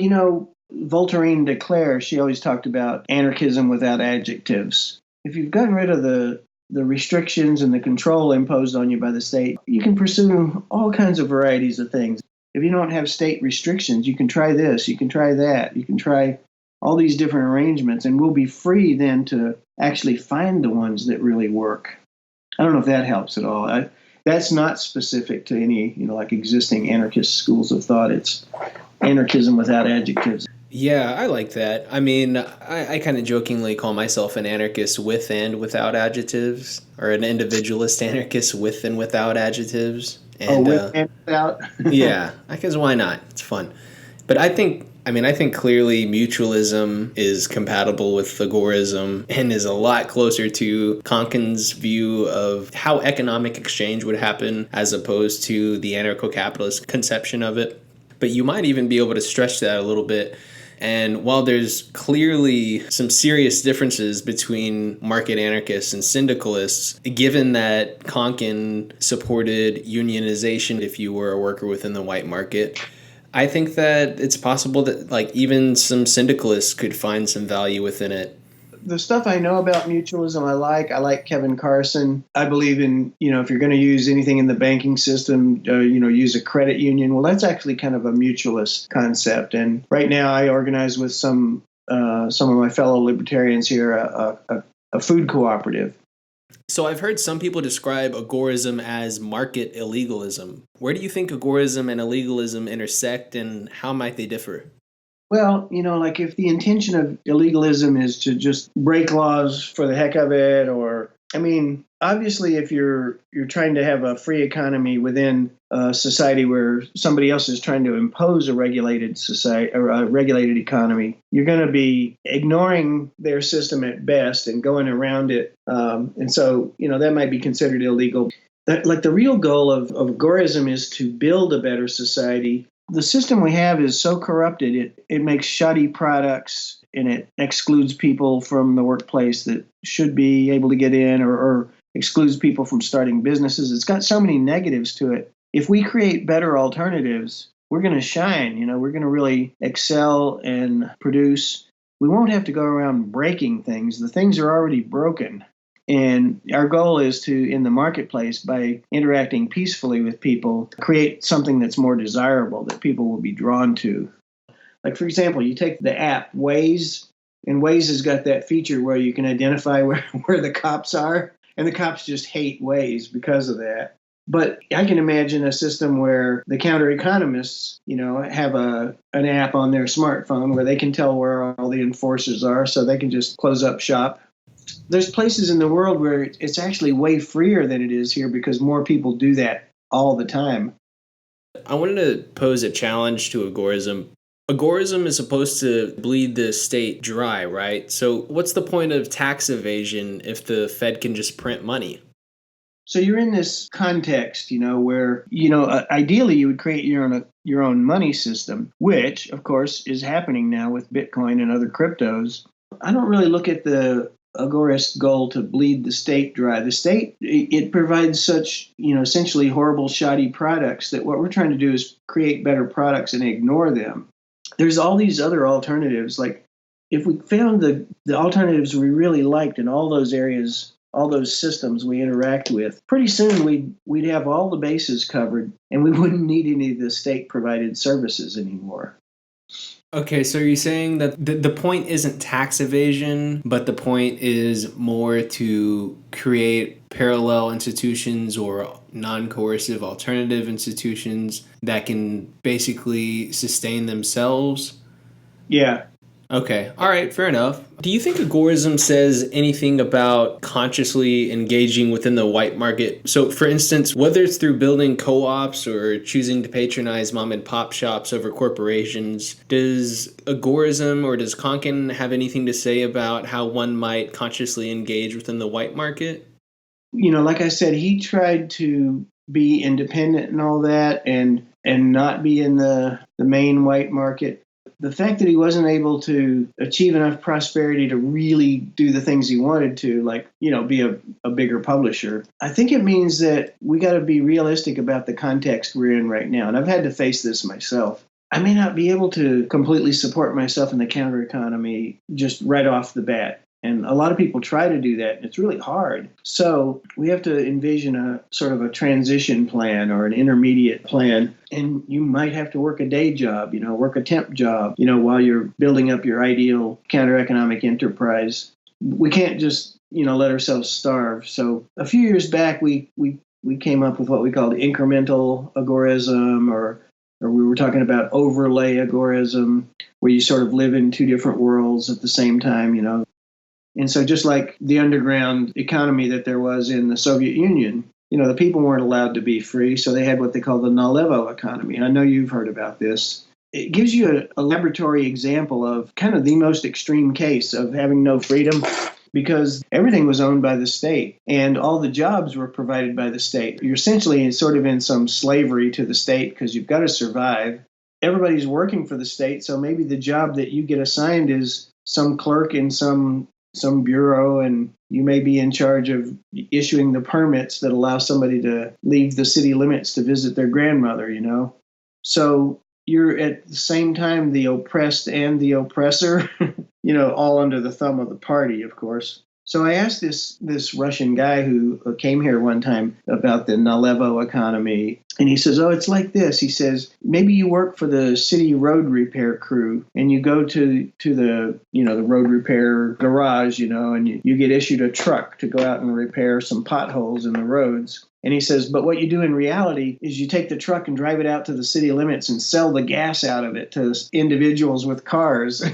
Voltairine de Cleyre, she always talked about anarchism without adjectives. If you've gotten rid of the restrictions and the control imposed on you by the state, you can pursue all kinds of varieties of things. If you don't have state restrictions, you can try this, you can try that, you can try all these different arrangements, and we'll be free then to actually find the ones that really work. I don't know if that helps at all. That's not specific to any, like existing anarchist schools of thought. It's anarchism without adjectives. Yeah, I like that. I mean, I kind of jokingly call myself an anarchist with and without adjectives, or an individualist anarchist with and without adjectives. And, with and without? Yeah, because why not? It's fun. But I think clearly mutualism is compatible with agorism and is a lot closer to Konkin's view of how economic exchange would happen, as opposed to the anarcho-capitalist conception of it. But you might even be able to stretch that a little bit. And while there's clearly some serious differences between market anarchists and syndicalists, given that Konkin supported unionization if you were a worker within the white market, I think that it's possible that even some syndicalists could find some value within it. The stuff I know about mutualism, I like Kevin Carson. I believe in, if you're going to use anything in the banking system, use a credit union. Well, that's actually kind of a mutualist concept. And right now I organize with some of my fellow libertarians here a food cooperative. So I've heard some people describe agorism as market illegalism. Where do you think agorism and illegalism intersect, and how might they differ? Well, if the intention of illegalism is to just break laws for the heck of it, obviously if you're trying to have a free economy within a society where somebody else is trying to impose a regulated society or a regulated economy, you're going to be ignoring their system at best and going around it. And so, that might be considered illegal. The real goal of agorism is to build a better society. The system we have is so corrupted, it makes shoddy products, and it excludes people from the workplace that should be able to get in, or excludes people from starting businesses. It's got so many negatives to it. If we create better alternatives, we're going to shine. We're going to really excel and produce. We won't have to go around breaking things. The things are already broken. And our goal is to, in the marketplace, by interacting peacefully with people, create something that's more desirable, that people will be drawn to. Like, for example, you take the app Waze, and Waze has got that feature where you can identify where the cops are, and the cops just hate Waze because of that. But I can imagine a system where the counter-economists, have an app on their smartphone where they can tell where all the enforcers are, so they can just close up shop. There's places in the world where it's actually way freer than it is here, because more people do that all the time. I wanted to pose a challenge to agorism. Agorism is supposed to bleed the state dry, right? So what's the point of tax evasion if the Fed can just print money? So you're in this context, where, ideally you would create your own money system, which, of course, is happening now with Bitcoin and other cryptos. I don't really look at the Agorist goal to bleed the state dry. The state, it provides such, essentially horrible, shoddy products that what we're trying to do is create better products and ignore them. There's all these other alternatives. Like if we found the alternatives we really liked in all those areas, all those systems we interact with, pretty soon we'd have all the bases covered and we wouldn't need any of the state provided services anymore. Okay, so you're saying that the point isn't tax evasion, but the point is more to create parallel institutions or non-coercive alternative institutions that can basically sustain themselves? Yeah. Okay, all right, fair enough. Do you think agorism says anything about consciously engaging within the white market? So, for instance, whether it's through building co-ops or choosing to patronize mom and pop shops over corporations, does agorism or does Konkin have anything to say about how one might consciously engage within the white market? Like I said, he tried to be independent and all that and not be in the main white market. The fact that he wasn't able to achieve enough prosperity to really do the things he wanted to, like, be a bigger publisher, I think it means that we got to be realistic about the context we're in right now. And I've had to face this myself. I may not be able to completely support myself in the counter economy just right off the bat. And a lot of people try to do that, and it's really hard. So we have to envision a sort of a transition plan or an intermediate plan. And you might have to work a day job, work a temp job, while you're building up your ideal counter-economic enterprise. We can't just, let ourselves starve. So a few years back, we came up with what we called incremental agorism, or we were talking about overlay agorism, where you sort of live in two different worlds at the same time, And so just like the underground economy that there was in the Soviet Union, the people weren't allowed to be free, so they had what they call the Nalevo economy. And I know you've heard about this. It gives you a laboratory example of kind of the most extreme case of having no freedom, because everything was owned by the state and all the jobs were provided by the state. You're essentially sort of in some slavery to the state because you've got to survive. Everybody's working for the state, so maybe the job that you get assigned is some clerk in some bureau, and you may be in charge of issuing the permits that allow somebody to leave the city limits to visit their grandmother, So you're at the same time the oppressed and the oppressor, all under the thumb of the party, of course. So I asked this Russian guy who came here one time about the Nalevo economy, and he says, "Oh, it's like this." He says, "Maybe you work for the city road repair crew, and you go to the the road repair garage, and you get issued a truck to go out and repair some potholes in the roads." And he says, "But what you do in reality is you take the truck and drive it out to the city limits and sell the gas out of it to individuals with cars."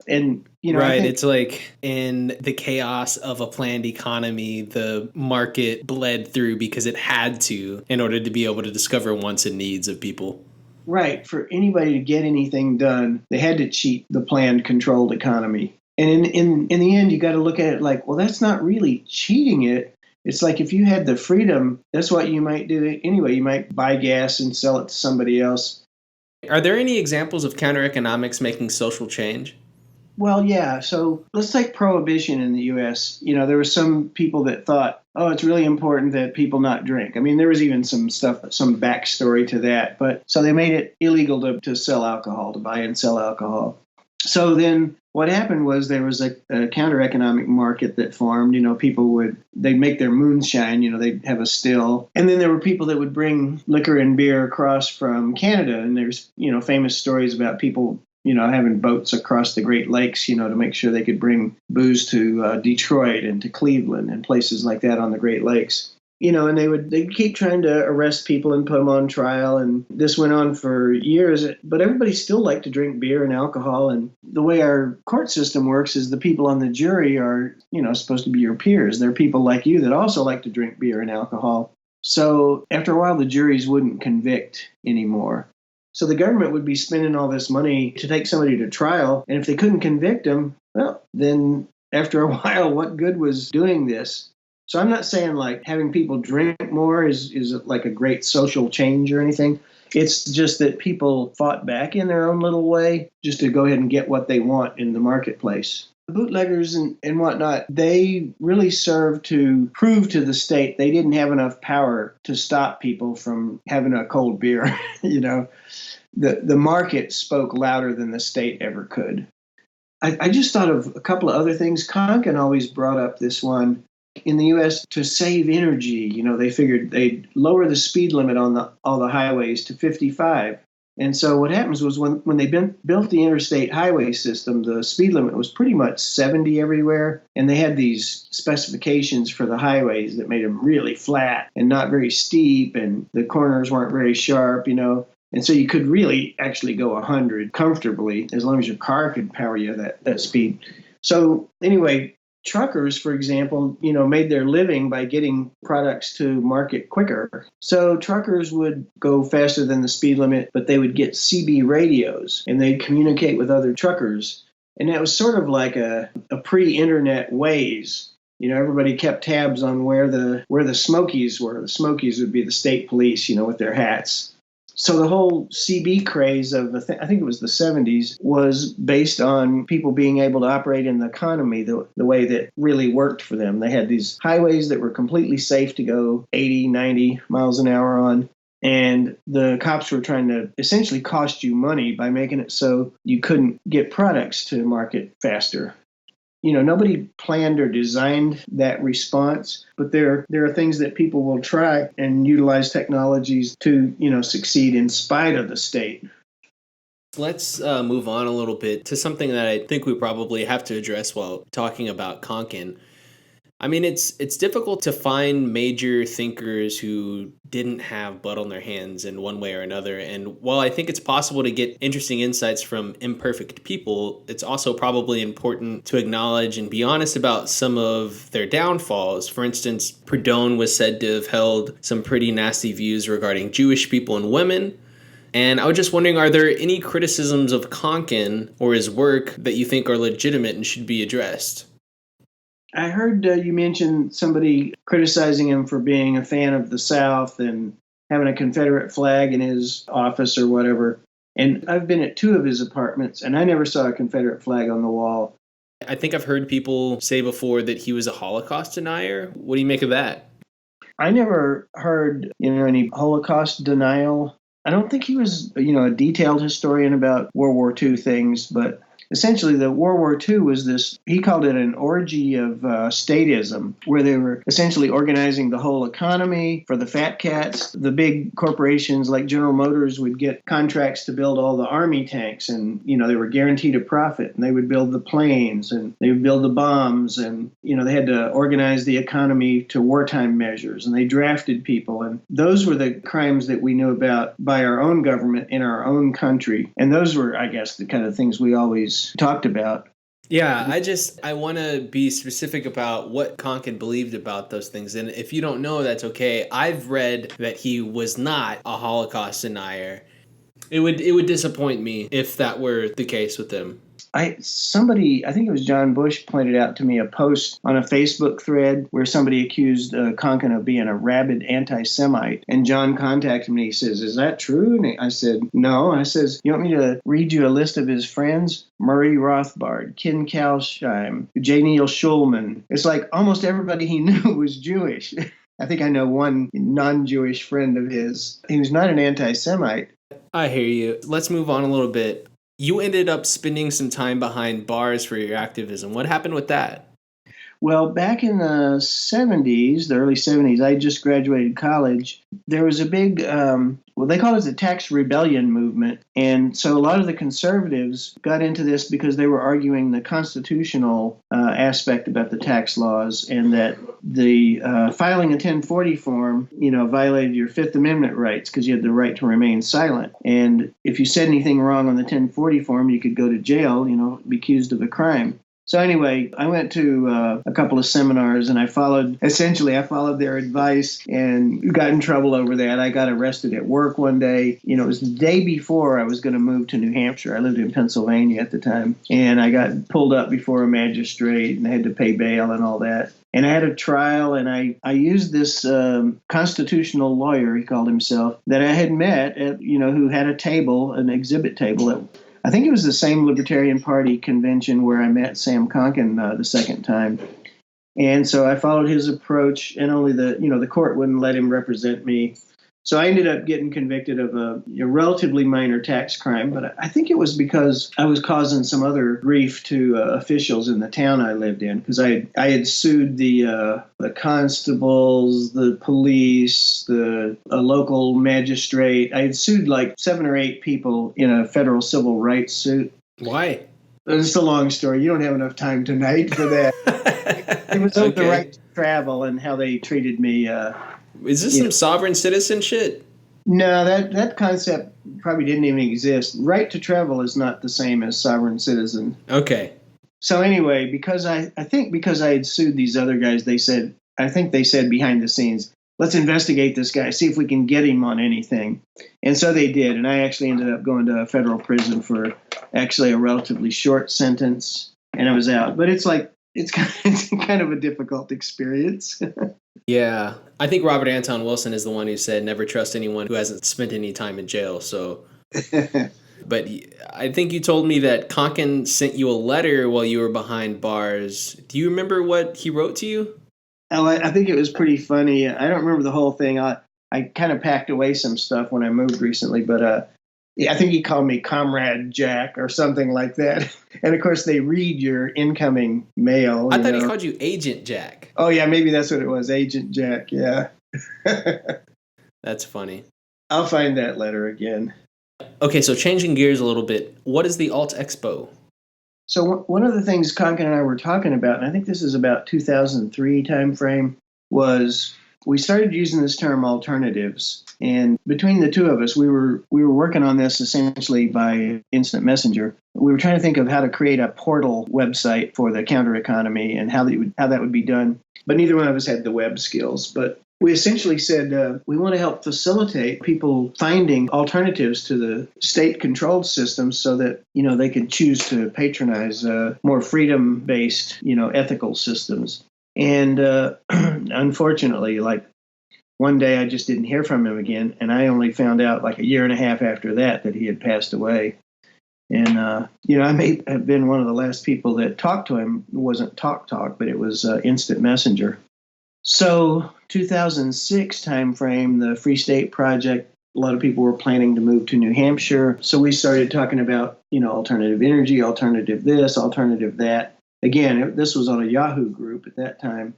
And right, it's like in the chaos of a planned economy, the market bled through because it had to in order to be able to discover wants and needs of people. Right. For anybody to get anything done, they had to cheat the planned, controlled economy. And in the end, you got to look at it like, well, that's not really cheating it. It's like if you had the freedom, that's what you might do anyway. You might buy gas and sell it to somebody else. Are there any examples of counter-economics making social change? Well, yeah. So let's take prohibition in the U.S. There were some people that thought, oh, it's really important that people not drink. I mean, there was even some backstory to that. But so they made it illegal to sell alcohol, to buy and sell alcohol. So then what happened was there was a counter-economic market that formed. They'd make their moonshine, they'd have a still. And then there were people that would bring liquor and beer across from Canada. And there's, famous stories about people having boats across the Great Lakes, to make sure they could bring booze to Detroit and to Cleveland and places like that on the Great Lakes. And they'd keep trying to arrest people and put them on trial. And this went on for years, but everybody still liked to drink beer and alcohol. And the way our court system works is the people on the jury are, supposed to be your peers. They're people like you that also like to drink beer and alcohol. So after a while, the juries wouldn't convict anymore. So the government would be spending all this money to take somebody to trial. And if they couldn't convict them, well, then after a while, what good was doing this? So I'm not saying like having people drink more is like a great social change or anything. It's just that people fought back in their own little way just to go ahead and get what they want in the marketplace. The bootleggers and whatnot, they really served to prove to the state they didn't have enough power to stop people from having a cold beer. The market spoke louder than the state ever could. I just thought of a couple of other things. Konkin always brought up this one. In the U.S., to save energy, they figured they'd lower the speed limit on all the highways to 55. And so what happens was when they built the interstate highway system, the speed limit was pretty much 70 everywhere. And they had these specifications for the highways that made them really flat and not very steep, and the corners weren't very sharp, And so you could really actually go 100 comfortably as long as your car could power you that speed. So anyway, truckers, for example, made their living by getting products to market quicker. So truckers would go faster than the speed limit, but they would get CB radios and they'd communicate with other truckers. And that was sort of like a pre-internet Waze. Everybody kept tabs on where the Smokies were. The Smokies would be the state police, with their hats. So the whole CB craze of, I think it was the 70s, was based on people being able to operate in the economy the way that really worked for them. They had these highways that were completely safe to go 80, 90 miles an hour on. And the cops were trying to essentially cost you money by making it so you couldn't get products to market faster. Nobody planned or designed that response, but there are things that people will try and utilize technologies to, succeed in spite of the state. Let's move on a little bit to something that I think we probably have to address while talking about Konkin. I mean, it's difficult to find major thinkers who didn't have blood on their hands in one way or another. And while I think it's possible to get interesting insights from imperfect people, it's also probably important to acknowledge and be honest about some of their downfalls. For instance, Proudhon was said to have held some pretty nasty views regarding Jewish people and women. And I was just wondering, are there any criticisms of Konkin or his work that you think are legitimate and should be addressed? I heard you mention somebody criticizing him for being a fan of the South and having a Confederate flag in his office or whatever. And I've been at 2 of his apartments, and I never saw a Confederate flag on the wall. I think I've heard people say before that he was a Holocaust denier. What do you make of that? I never heard, any Holocaust denial. I don't think he was, a detailed historian about World War II things, but essentially, the World War II was this, he called it an orgy of statism, where they were essentially organizing the whole economy for the fat cats. The big corporations like General Motors would get contracts to build all the army tanks, and, they were guaranteed a profit, and they would build the planes, and they would build the bombs, and, they had to organize the economy to wartime measures, and they drafted people, and those were the crimes that we knew about by our own government in our own country, and those were, I guess, the kind of things we always talked about. Yeah, I want to be specific about what Konkin believed about those things. And if you don't know, that's okay. I've read that he was not a Holocaust denier. It would disappoint me if that were the case with him. I think it was John Bush, pointed out to me a post on a Facebook thread where somebody accused Konkin of being a rabid anti-Semite. And John contacted me. He says, "Is that true?" And I said, "No." I says, "You want me to read you a list of his friends? Murray Rothbard, Ken Kalsheim, J. Neil Schulman." It's like almost everybody he knew was Jewish. I think I know one non-Jewish friend of his. He was not an anti-Semite. I hear you. Let's move on a little bit. You ended up spending some time behind bars for your activism. What happened with that? Well, back in the 70s, the early 70s, I just graduated college. There was a big, they call it the Tax Rebellion movement. And so a lot of the conservatives got into this because they were arguing the constitutional aspect about the tax laws, and that the filing a 1040 form, violated your Fifth Amendment rights because you had the right to remain silent. And if you said anything wrong on the 1040 form, you could go to jail, be accused of a crime. So anyway, I went to a couple of seminars, and I followed their advice and got in trouble over that. I got arrested at work one day. It was the day before I was going to move to New Hampshire. I lived in Pennsylvania at the time, and I got pulled up before a magistrate and I had to pay bail and all that. And I had a trial, and I used this constitutional lawyer, he called himself, that I had met at, who had a table, an exhibit table at, I think it was the same Libertarian Party convention where I met Sam Konkin the second time. And so I followed his approach, and only the court wouldn't let him represent me. So I ended up getting convicted of a relatively minor tax crime, but I think it was because I was causing some other grief to officials in the town I lived in, because I had sued the constables, the police, a local magistrate. I had sued like 7 or 8 people in a federal civil rights suit. Why? It's a long story. You don't have enough time tonight for that. It was over the right to travel and how they treated me. Is this some sovereign citizen shit? No, that concept probably didn't even exist. Right to travel is not the same as sovereign citizen. Okay. So anyway, because I had sued these other guys, they said behind the scenes, let's investigate this guy, see if we can get him on anything. And so they did, and I actually ended up going to a federal prison for actually a relatively short sentence, and I was out. But it's kind of a difficult experience. Yeah. I think Robert Anton Wilson is the one who said never trust anyone who hasn't spent any time in jail. So, but I think you told me that Konkin sent you a letter while you were behind bars. Do you remember what he wrote to you? Oh, I think it was pretty funny. I don't remember the whole thing. I kind of packed away some stuff when I moved recently, but I think he called me Comrade Jack or something like that. And of course, they read your incoming mail. I thought he called you Agent Jack. Oh, yeah, maybe that's what it was. Agent Jack, yeah. That's funny. I'll find that letter again. Okay, so changing gears a little bit, what is the Alt Expo? So one of the things Konkin and I were talking about, and I think this is about 2003 timeframe, was we started using this term alternatives. And between the two of us, we were working on this essentially by instant messenger. We were trying to think of how to create a portal website for the counter economy and how that would be done. But neither one of us had the web skills. But we essentially said we want to help facilitate people finding alternatives to the state-controlled systems so that they could choose to patronize more freedom-based ethical systems. And unfortunately, one day I just didn't hear from him again, and I only found out like a year and a half after that he had passed away. And I may have been one of the last people that talked to him. It wasn't talk, but it was instant messenger. So 2006 timeframe, the Free State Project, a lot of people were planning to move to New Hampshire. So we started talking about, alternative energy, alternative this, alternative that. Again, this was on a Yahoo group at that time.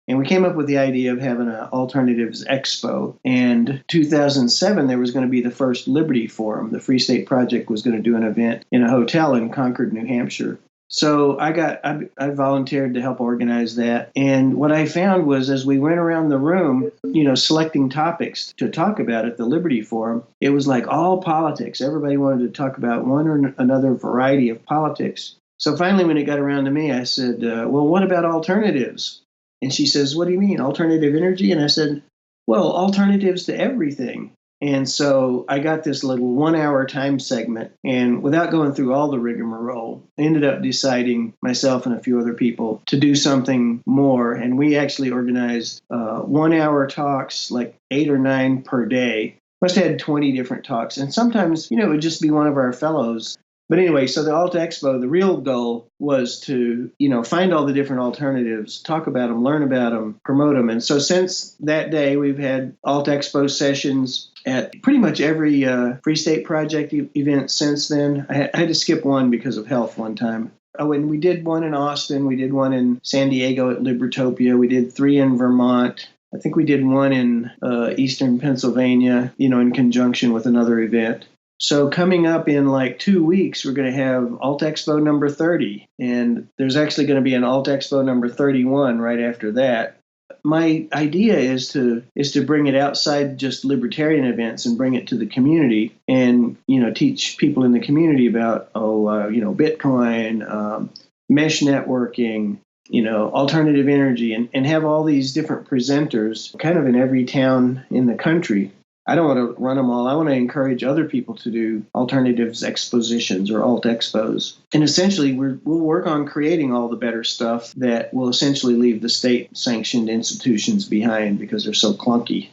And we came up with the idea of having an Alternatives Expo. And 2007, there was going to be the first Liberty Forum. The Free State Project was going to do an event in a hotel in Concord, New Hampshire. So I volunteered to help organize that. And what I found was as we went around the room, selecting topics to talk about at the Liberty Forum, it was like all politics. Everybody wanted to talk about one or another variety of politics. So finally, when it got around to me, I said, well, what about alternatives? And she says, what do you mean, alternative energy? And I said, well, alternatives to everything. And so I got this little 1-hour time segment, and without going through all the rigmarole, I ended up deciding, myself and a few other people, to do something more. And we actually organized 1-hour talks, like 8 or 9 per day. Must have had 20 different talks. And sometimes, it would just be one of our fellows. But anyway, so the Alt Expo, the real goal was to, find all the different alternatives, talk about them, learn about them, promote them. And so since that day, we've had Alt Expo sessions at pretty much every Free State Project event since then. I had to skip one because of health one time. Oh, and we did one in Austin. We did one in San Diego at Libertopia. We did 3 in Vermont. I think we did one in eastern Pennsylvania, in conjunction with another event. So coming up in like 2 weeks, we're going to have Alt Expo number 30. And there's actually going to be an Alt Expo number 31 right after that. My idea is to bring it outside just libertarian events and bring it to the community and, teach people in the community about, Bitcoin, mesh networking, alternative energy, and have all these different presenters kind of in every town in the country. I don't want to run them all. I want to encourage other people to do alternatives expositions or alt expos. And essentially, we'll work on creating all the better stuff that will essentially leave the state-sanctioned institutions behind because they're so clunky.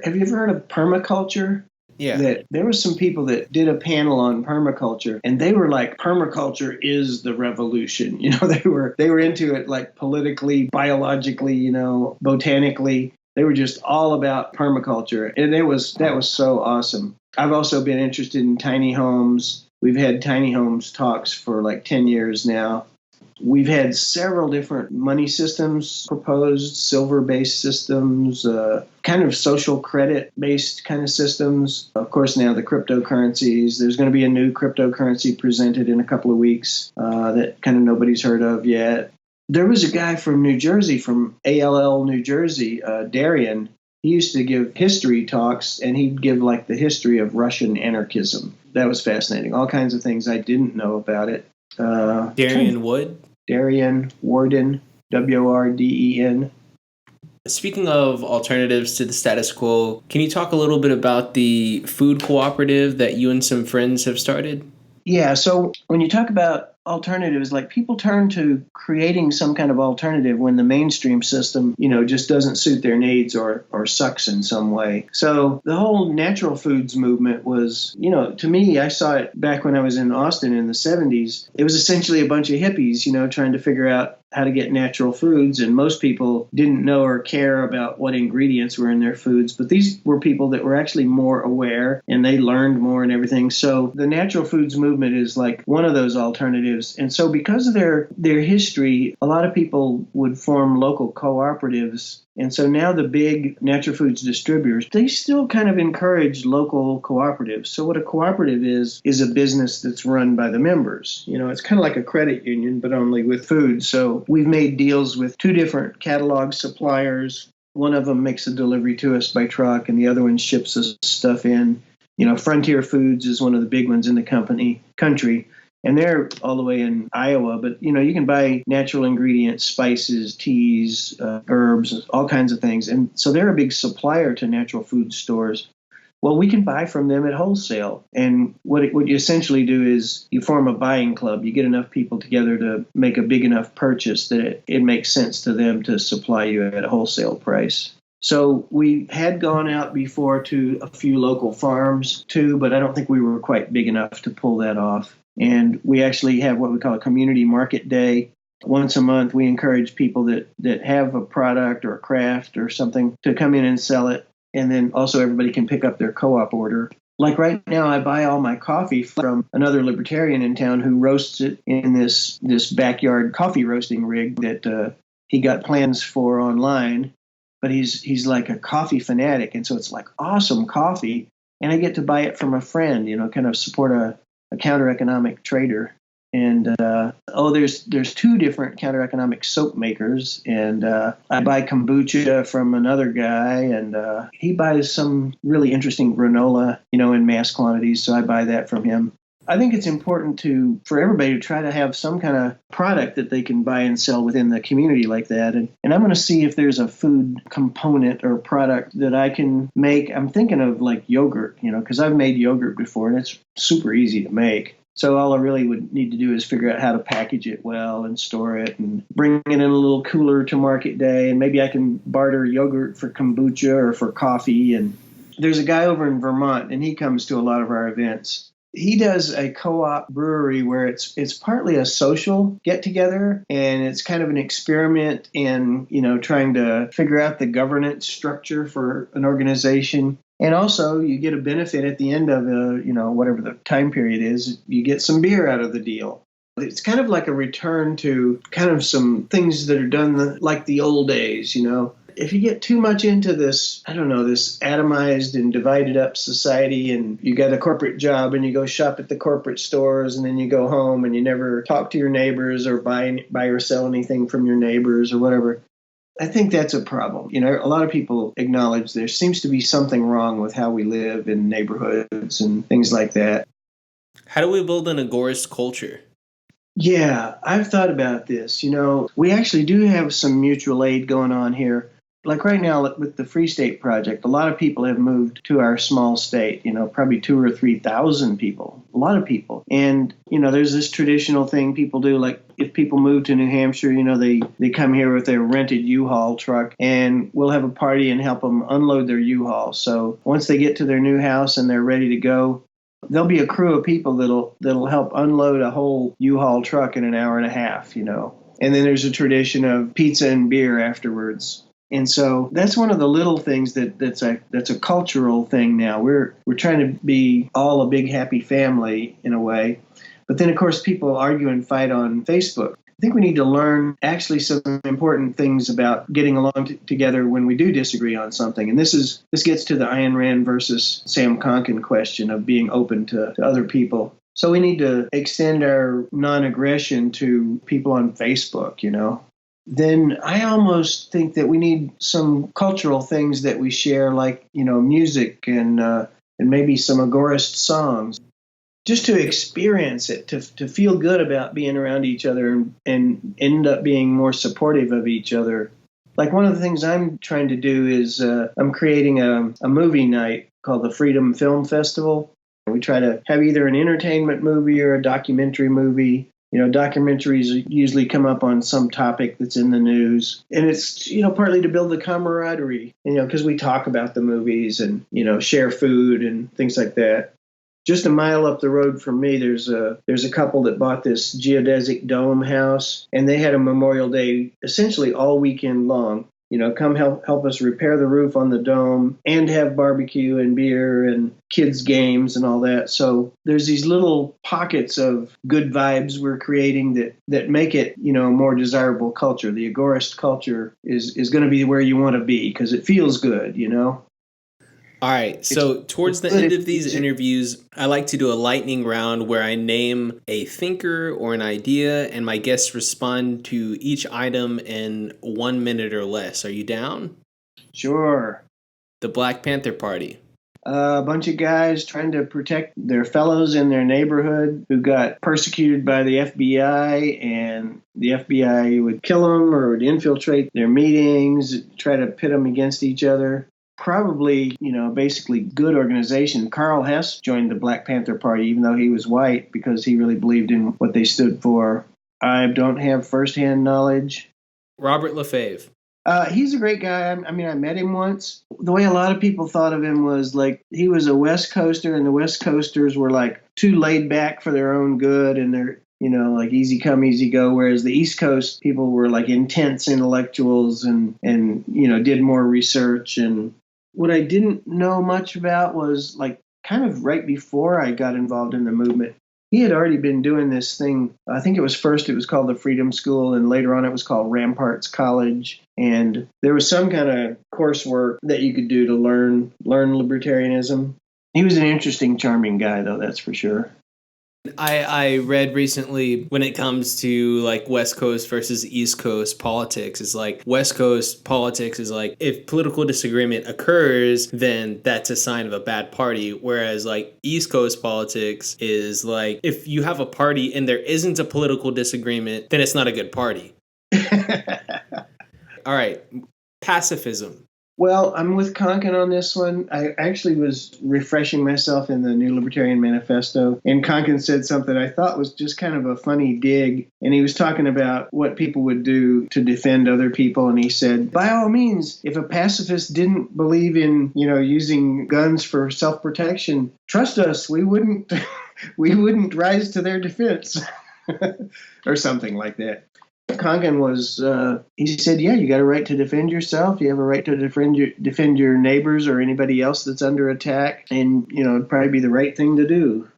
Have you ever heard of permaculture? Yeah. That there were some people that did a panel on permaculture, and they were like, permaculture is the revolution. They were into it like politically, biologically, botanically. They were just all about permaculture, and that was so awesome. I've also been interested in tiny homes. We've had tiny homes talks for like 10 years now. We've had several different money systems proposed, silver-based systems, kind of social credit-based kind of systems. Of course, now the cryptocurrencies. There's going to be a new cryptocurrency presented in a couple of weeks that kind of nobody's heard of yet. There was a guy from New Jersey, from ALL New Jersey, Darian. He used to give history talks, and he'd give like the history of Russian anarchism. That was fascinating. All kinds of things I didn't know about it. Darian Wood? Darian Warden, W-O-R-D-E-N. Speaking of alternatives to the status quo, can you talk a little bit about the Food Cooperative that you and some friends have started? Yeah, so when you talk about alternatives, like people turn to creating some kind of alternative when the mainstream system, just doesn't suit their needs or sucks in some way. So the whole natural foods movement was, to me, I saw it back when I was in Austin in the 70s. It was essentially a bunch of hippies, trying to figure out how to get natural foods. And most people didn't know or care about what ingredients were in their foods. But these were people that were actually more aware, and they learned more and everything. So the natural foods movement is like one of those alternatives. And so because of their history, a lot of people would form local cooperatives. And so now the big natural foods distributors, they still kind of encourage local cooperatives. So what a cooperative is a business that's run by the members. It's kind of like a credit union, but only with food. So we've made deals with two different catalog suppliers. One of them makes a delivery to us by truck, and the other one ships us stuff in. Frontier Foods is one of the big ones in the country. And they're all the way in Iowa, but, you can buy natural ingredients, spices, teas, herbs, all kinds of things. And so they're a big supplier to natural food stores. Well, we can buy from them at wholesale. And what you essentially do is you form a buying club. You get enough people together to make a big enough purchase that it makes sense to them to supply you at a wholesale price. So we had gone out before to a few local farms too, but I don't think we were quite big enough to pull that off. And we actually have what we call a community market day. Once a month, we encourage people that have a product or a craft or something to come in and sell it. And then also everybody can pick up their co-op order. Like right now, I buy all my coffee from another libertarian in town who roasts it in this backyard coffee roasting rig that he got plans for online. But he's like a coffee fanatic. And so it's like awesome coffee. And I get to buy it from a friend, kind of support a counter-economic trader. And there's two different counter-economic soap makers, and I buy kombucha from another guy, and he buys some really interesting granola, in mass quantities, so I buy that from him. I think it's important for everybody to try to have some kind of product that they can buy and sell within the community like that. And I'm going to see if there's a food component or product that I can make. I'm thinking of like yogurt, because I've made yogurt before and it's super easy to make. So all I really would need to do is figure out how to package it well and store it and bring it in a little cooler to market day. And maybe I can barter yogurt for kombucha or for coffee. And there's a guy over in Vermont, and he comes to a lot of our events. He does a co-op brewery where it's partly a social get-together, and it's kind of an experiment in, trying to figure out the governance structure for an organization. And also, you get a benefit at the end of whatever the time period is. You get some beer out of the deal. It's kind of like a return to kind of some things that are done like the old days, If you get too much into this, this atomized and divided up society, and you got a corporate job and you go shop at the corporate stores, and then you go home and you never talk to your neighbors or buy or sell anything from your neighbors or whatever, I think that's a problem. A lot of people acknowledge there seems to be something wrong with how we live in neighborhoods and things like that. How do we build an Agorist culture? Yeah, I've thought about this. We actually do have some mutual aid going on here. Like right now with the Free State Project, a lot of people have moved to our small state, probably 2,000 or 3,000 people, a lot of people. And, there's this traditional thing people do, like if people move to New Hampshire, they come here with their rented U-Haul truck and we'll have a party and help them unload their U-Haul. So once they get to their new house and they're ready to go, there'll be a crew of people that'll help unload a whole U-Haul truck in an hour and a half, And then there's a tradition of pizza and beer afterwards. And so that's one of the little things that's a cultural thing now. We're trying to be all a big happy family in a way. But then, of course, people argue and fight on Facebook. I think we need to learn actually some important things about getting along together when we do disagree on something. And this gets to the Ayn Rand versus Sam Konkin question of being open to other people. So we need to extend our non-aggression to people on Facebook, Then I almost think that we need some cultural things that we share, like, music and maybe some Agorist songs. Just to experience it, to feel good about being around each other and end up being more supportive of each other. Like one of the things I'm trying to do is I'm creating a movie night called the Freedom Film Festival. We try to have either an entertainment movie or a documentary movie. Documentaries usually come up on some topic that's in the news. And it's, partly to build the camaraderie, because we talk about the movies and, share food and things like that. Just a mile up the road from me, there's a couple that bought this geodesic dome house, and they had a Memorial Day essentially all weekend long. Come help us repair the roof on the dome and have barbecue and beer and kids' games and all that. So there's these little pockets of good vibes we're creating that make it, a more desirable culture. The Agorist culture is going to be where you want to be because it feels good, All right, so towards the end of these interviews, I like to do a lightning round where I name a thinker or an idea, and my guests respond to each item in 1 minute or less. Are you down? Sure. The Black Panther Party. A bunch of guys trying to protect their fellows in their neighborhood who got persecuted by the FBI, and the FBI would kill them or would infiltrate their meetings, try to pit them against each other. Probably, basically good organization. Carl Hess joined the Black Panther Party, even though he was white, because he really believed in what they stood for. I don't have firsthand knowledge. Robert Lefebvre. He's a great guy. I mean, I met him once. The way a lot of people thought of him was like he was a West Coaster, and the West Coasters were like too laid back for their own good, and they're like easy come, easy go, whereas the East Coast people were like intense intellectuals and did more research. And what I didn't know much about was like kind of right before I got involved in the movement, he had already been doing this thing. I think it was called the Freedom School, and later on it was called Ramparts College. And there was some kind of coursework that you could do to learn libertarianism. He was an interesting, charming guy, though, that's for sure. I read recently when it comes to like West Coast versus East Coast politics, it's like West Coast politics is like if political disagreement occurs, then that's a sign of a bad party. Whereas like East Coast politics is like if you have a party and there isn't a political disagreement, then it's not a good party. All right. Pacifism. Well, I'm with Konkin on this one. I actually was refreshing myself in the New Libertarian Manifesto, and Konkin said something I thought was just kind of a funny dig. And he was talking about what people would do to defend other people. And he said, by all means, if a pacifist didn't believe in, using guns for self-protection, trust us, we wouldn't rise to their defense or something like that. Konkin was, he said, yeah, you got a right to defend yourself. You have a right to defend your neighbors or anybody else that's under attack. And, it'd probably be the right thing to do.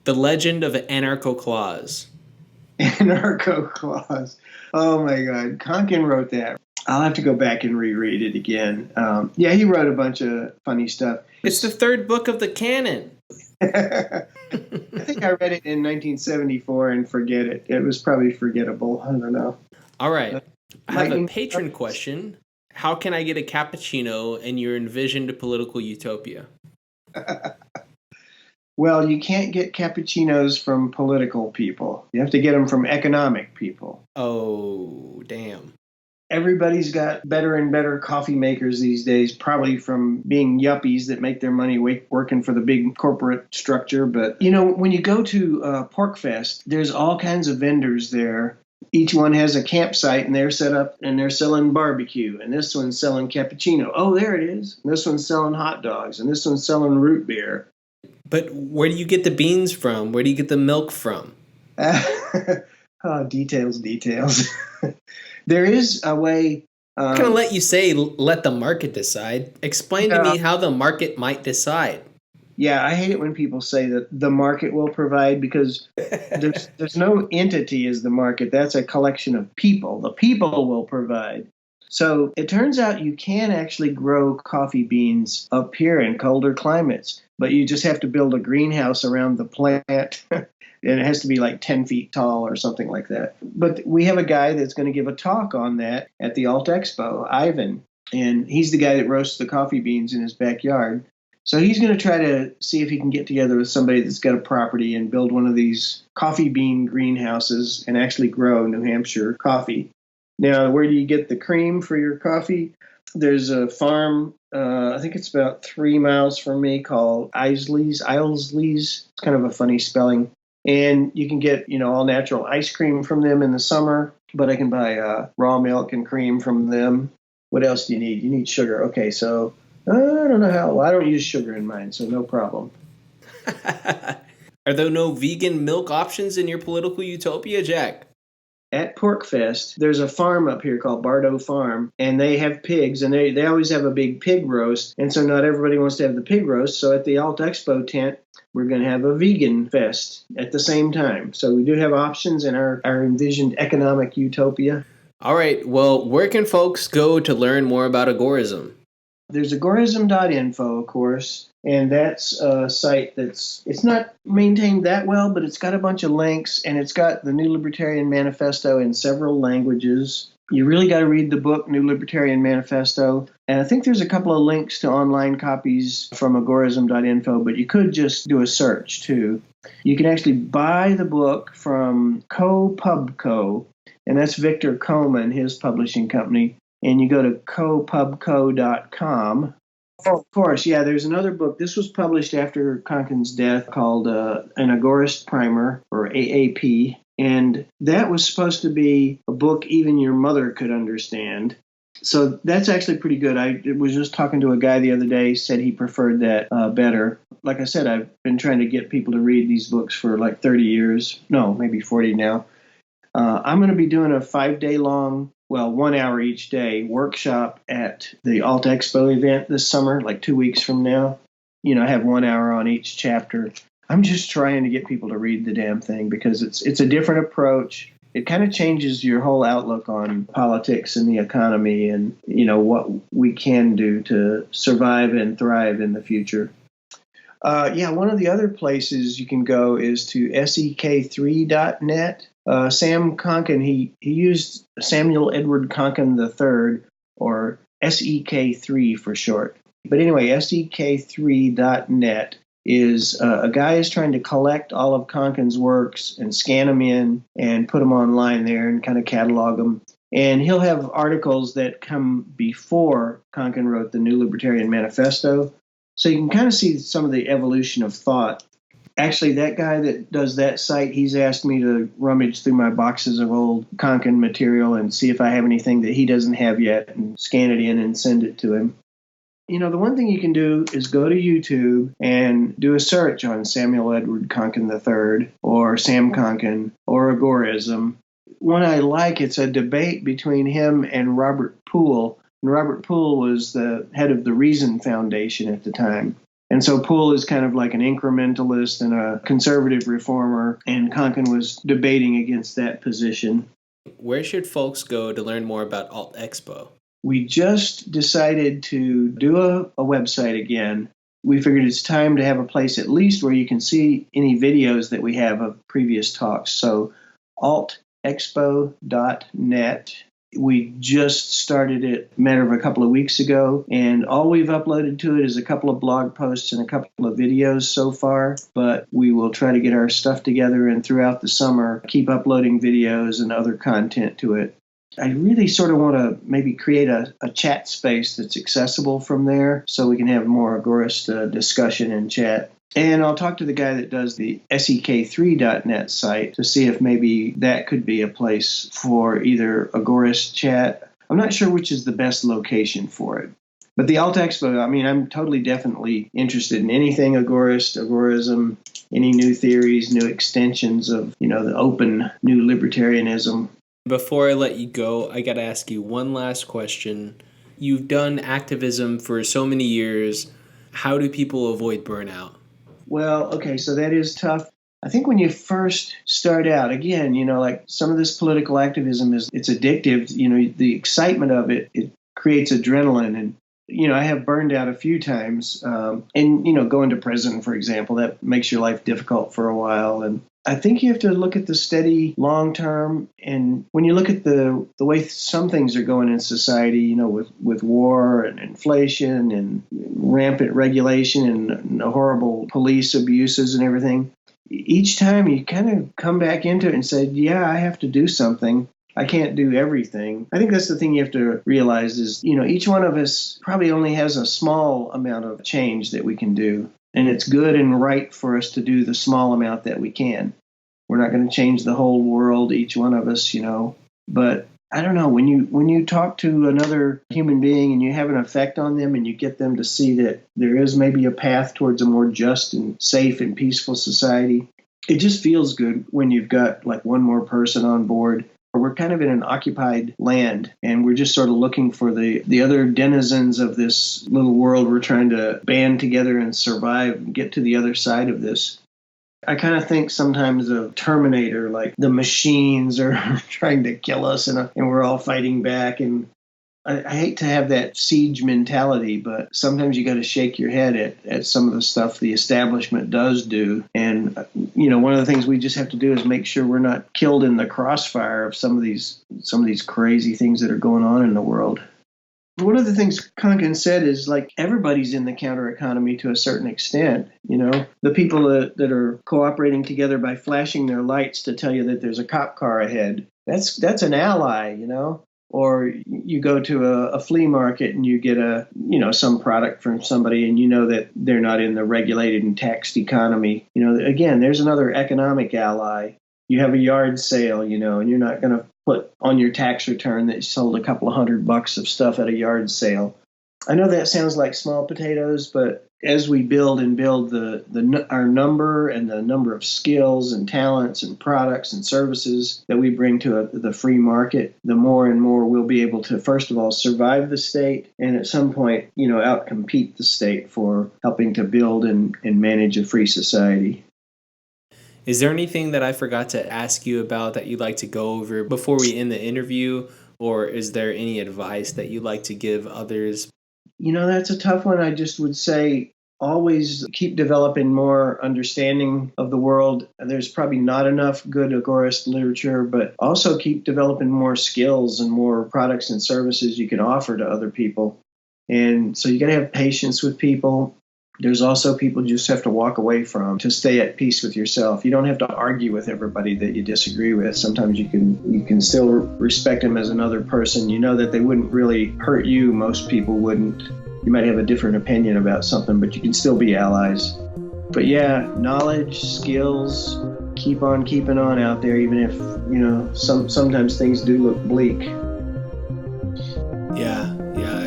The Legend of Anarcho-Claus. Anarcho-Claus. Oh, my God. Konkin wrote that. I'll have to go back and reread it again. Yeah, he wrote a bunch of funny stuff. It's the third book of the canon. I think I read it in 1974 and forget it. It was probably forgettable. I don't know. All right. I have a patron question. How can I get a cappuccino in your envisioned political utopia? Well, you can't get cappuccinos from political people. You have to get them from economic people. Oh, damn. Everybody's got better and better coffee makers these days, probably from being yuppies that make their money working for the big corporate structure. But, when you go to PorkFest, there's all kinds of vendors there. Each one has a campsite, and they're set up, and they're selling barbecue. And this one's selling cappuccino. Oh, there it is. And this one's selling hot dogs. And this one's selling root beer. But where do you get the beans from? Where do you get the milk from? Oh, details. There is a way. I'm going to let you say, let the market decide. Explain to me how the market might decide. Yeah, I hate it when people say that the market will provide, because there's no entity as the market. That's a collection of people. The people will provide. So it turns out you can actually grow coffee beans up here in colder climates, but you just have to build a greenhouse around the plant. And it has to be like 10 feet tall or something like that. But we have a guy that's going to give a talk on that at the Alt Expo, Ivan. And he's the guy that roasts the coffee beans in his backyard. So he's going to try to see if he can get together with somebody that's got a property and build one of these coffee bean greenhouses and actually grow New Hampshire coffee. Now, where do you get the cream for your coffee? There's a farm, I think it's about 3 miles from me, called Isley's. It's kind of a funny spelling. And you can get, all natural ice cream from them in the summer, but I can buy raw milk and cream from them. What else do you need? You need sugar. Okay, so I don't know how. Well, I don't use sugar in mine, so no problem. Are there no vegan milk options in your political utopia, Jack? At PorkFest, there's a farm up here called Bardo Farm, and they have pigs, and they always have a big pig roast, and so not everybody wants to have the pig roast. So at the Alt Expo tent, we're going to have a vegan fest at the same time. So we do have options in our envisioned economic utopia. All right, well, where can folks go to learn more about Agorism? There's agorism.info, of course, and that's a site it's not maintained that well, but it's got a bunch of links, and it's got the New Libertarian Manifesto in several languages. You really got to read the book, New Libertarian Manifesto, and I think there's a couple of links to online copies from agorism.info, but you could just do a search, too. You can actually buy the book from CoPubCo, and that's Victor Coleman, his publishing company. And you go to copubco.com. Oh, of course, yeah, there's another book. This was published after Konkin's death, called An Agorist Primer, or AAP. And that was supposed to be a book even your mother could understand. So that's actually pretty good. I was just talking to a guy the other day, said he preferred that better. Like I said, I've been trying to get people to read these books for like 30 years. No, maybe 40 now. I'm going to be doing a 5-day long, 1 hour each day workshop at the Alt Expo event this summer, like 2 weeks from now. I have 1 hour on each chapter. I'm just trying to get people to read the damn thing, because it's a different approach. It kind of changes your whole outlook on politics and the economy and, what we can do to survive and thrive in the future. One of the other places you can go is to sek3.net. Sam Konkin, he used Samuel Edward Konkin III, or SEK3 for short. But anyway, sek3.net is a guy is trying to collect all of Konkin's works and scan them in and put them online there and kind of catalog them. And he'll have articles that come before Konkin wrote the New Libertarian Manifesto. So you can kind of see some of the evolution of thought. Actually, that guy that does that site, he's asked me to rummage through my boxes of old Konkin material and see if I have anything that he doesn't have yet and scan it in and send it to him. The one thing you can do is go to YouTube and do a search on Samuel Edward Konkin III or Sam Konkin or Agorism. One I like, it's a debate between him and Robert Poole. And Robert Poole was the head of the Reason Foundation at the time. And so Poole is kind of like an incrementalist and a conservative reformer, and Konkin was debating against that position. Where should folks go to learn more about Alt Expo? We just decided to do a website again. We figured it's time to have a place at least where you can see any videos that we have of previous talks. So altexpo.net. We just started it a matter of a couple of weeks ago, and all we've uploaded to it is a couple of blog posts and a couple of videos so far, but we will try to get our stuff together and throughout the summer keep uploading videos and other content to it. I really sort of want to maybe create a chat space that's accessible from there so we can have more Agorist discussion and chat. And I'll talk to the guy that does the SEK3.net site to see if maybe that could be a place for either Agorist chat. I'm not sure which is the best location for it. But the Alt Expo, I mean, I'm totally definitely interested in anything Agorist, Agorism, any new theories, new extensions of, the open new libertarianism. Before I let you go, I got to ask you one last question. You've done activism for so many years. How do people avoid burnout? Well, okay, so that is tough. I think when you first start out, again, like some of this political activism it's addictive. The excitement of it creates adrenaline. And, I have burned out a few times. And, going to prison, for example, that makes your life difficult for a while. And I think you have to look at the steady long term. And when you look at the way some things are going in society, with war and inflation and rampant regulation and horrible police abuses and everything, each time you kind of come back into it and say, yeah, I have to do something. I can't do everything. I think that's the thing you have to realize is, each one of us probably only has a small amount of change that we can do. And it's good and right for us to do the small amount that we can. We're not going to change the whole world, each one of us, But I don't know, when you talk to another human being and you have an effect on them and you get them to see that there is maybe a path towards a more just and safe and peaceful society, it just feels good when you've got like one more person on board. We're kind of in an occupied land, and we're just sort of looking for the other denizens of this little world. We're trying to band together and survive and get to the other side of this. I kind of think sometimes of Terminator, like the machines are trying to kill us and we're all fighting back. And I hate to have that siege mentality, but sometimes you got to shake your head at some of the stuff the establishment does do. And, one of the things we just have to do is make sure we're not killed in the crossfire of some of these crazy things that are going on in the world. One of the things Konkan said is like everybody's in the counter economy to a certain extent. The people that are cooperating together by flashing their lights to tell you that there's a cop car ahead. That's an ally, Or you go to a flea market and you get some product from somebody and that they're not in the regulated and taxed economy. Again, there's another economic ally. You have a yard sale, and you're not going to put on your tax return that you sold a couple of $100 of stuff at a yard sale. I know that sounds like small potatoes, but as we build our number and the number of skills and talents and products and services that we bring to the free market, the more and more we'll be able to, first of all, survive the state and at some point, outcompete the state for helping to build and manage a free society. Is there anything that I forgot to ask you about that you'd like to go over before we end the interview, or is there any advice that you'd like to give others? That's a tough one. I just would say always keep developing more understanding of the world. There's probably not enough good Agorist literature, but also keep developing more skills and more products and services you can offer to other people. And so you got to have patience with people. There's also people you just have to walk away from to stay at peace with yourself. You don't have to argue with everybody that you disagree with. Sometimes you can still respect them as another person. You know that they wouldn't really hurt you. Most people wouldn't. You might have a different opinion about something, but you can still be allies. But yeah, knowledge, skills, keep on keeping on out there, even if, sometimes things do look bleak. Yeah,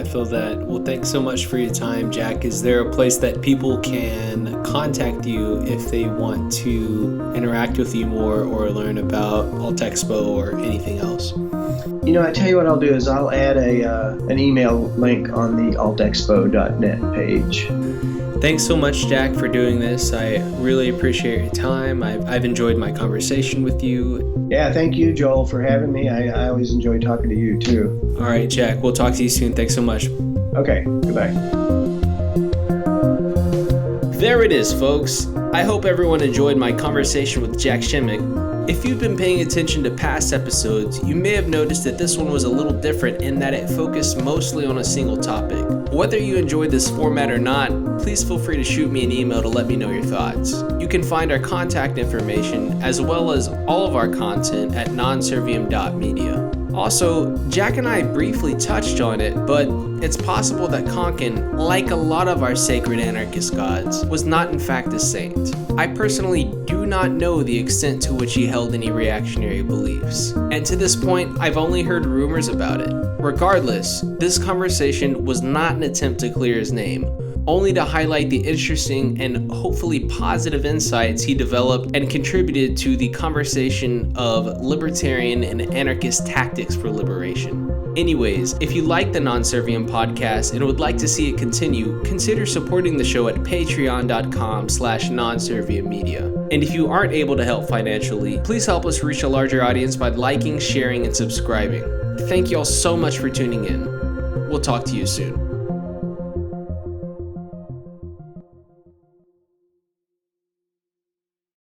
I feel that. Well, thanks so much for your time, Jack. Is there a place that people can contact you if they want to interact with you more or learn about Alt Expo or anything else? I tell you what I'll do is I'll add an email link on the altexpo.net page. Thanks so much, Jack, for doing this. I really appreciate your time. I've enjoyed my conversation with you. Yeah, thank you, Joel, for having me. I always enjoy talking to you, too. All right, Jack, we'll talk to you soon. Thanks so much. Okay, goodbye. There it is, folks. I hope everyone enjoyed my conversation with Jack Shimek. If you've been paying attention to past episodes, you may have noticed that this one was a little different in that it focused mostly on a single topic. Whether you enjoyed this format or not, please feel free to shoot me an email to let me know your thoughts. You can find our contact information as well as all of our content at non-serviam.media. Also, Jack and I briefly touched on it, but it's possible that Konkin, like a lot of our sacred anarchist gods, was not in fact a saint. I personally do not know the extent to which he held any reactionary beliefs, and to this point, I've only heard rumors about it. Regardless, this conversation was not an attempt to clear his name, only to highlight the interesting and hopefully positive insights he developed and contributed to the conversation of libertarian and anarchist tactics for liberation. Anyways, if you like the Non-Serviam podcast and would like to see it continue, consider supporting the show at patreon.com/non-serviammedia. And if you aren't able to help financially, please help us reach a larger audience by liking, sharing, and subscribing. Thank you all so much for tuning in. We'll talk to you soon.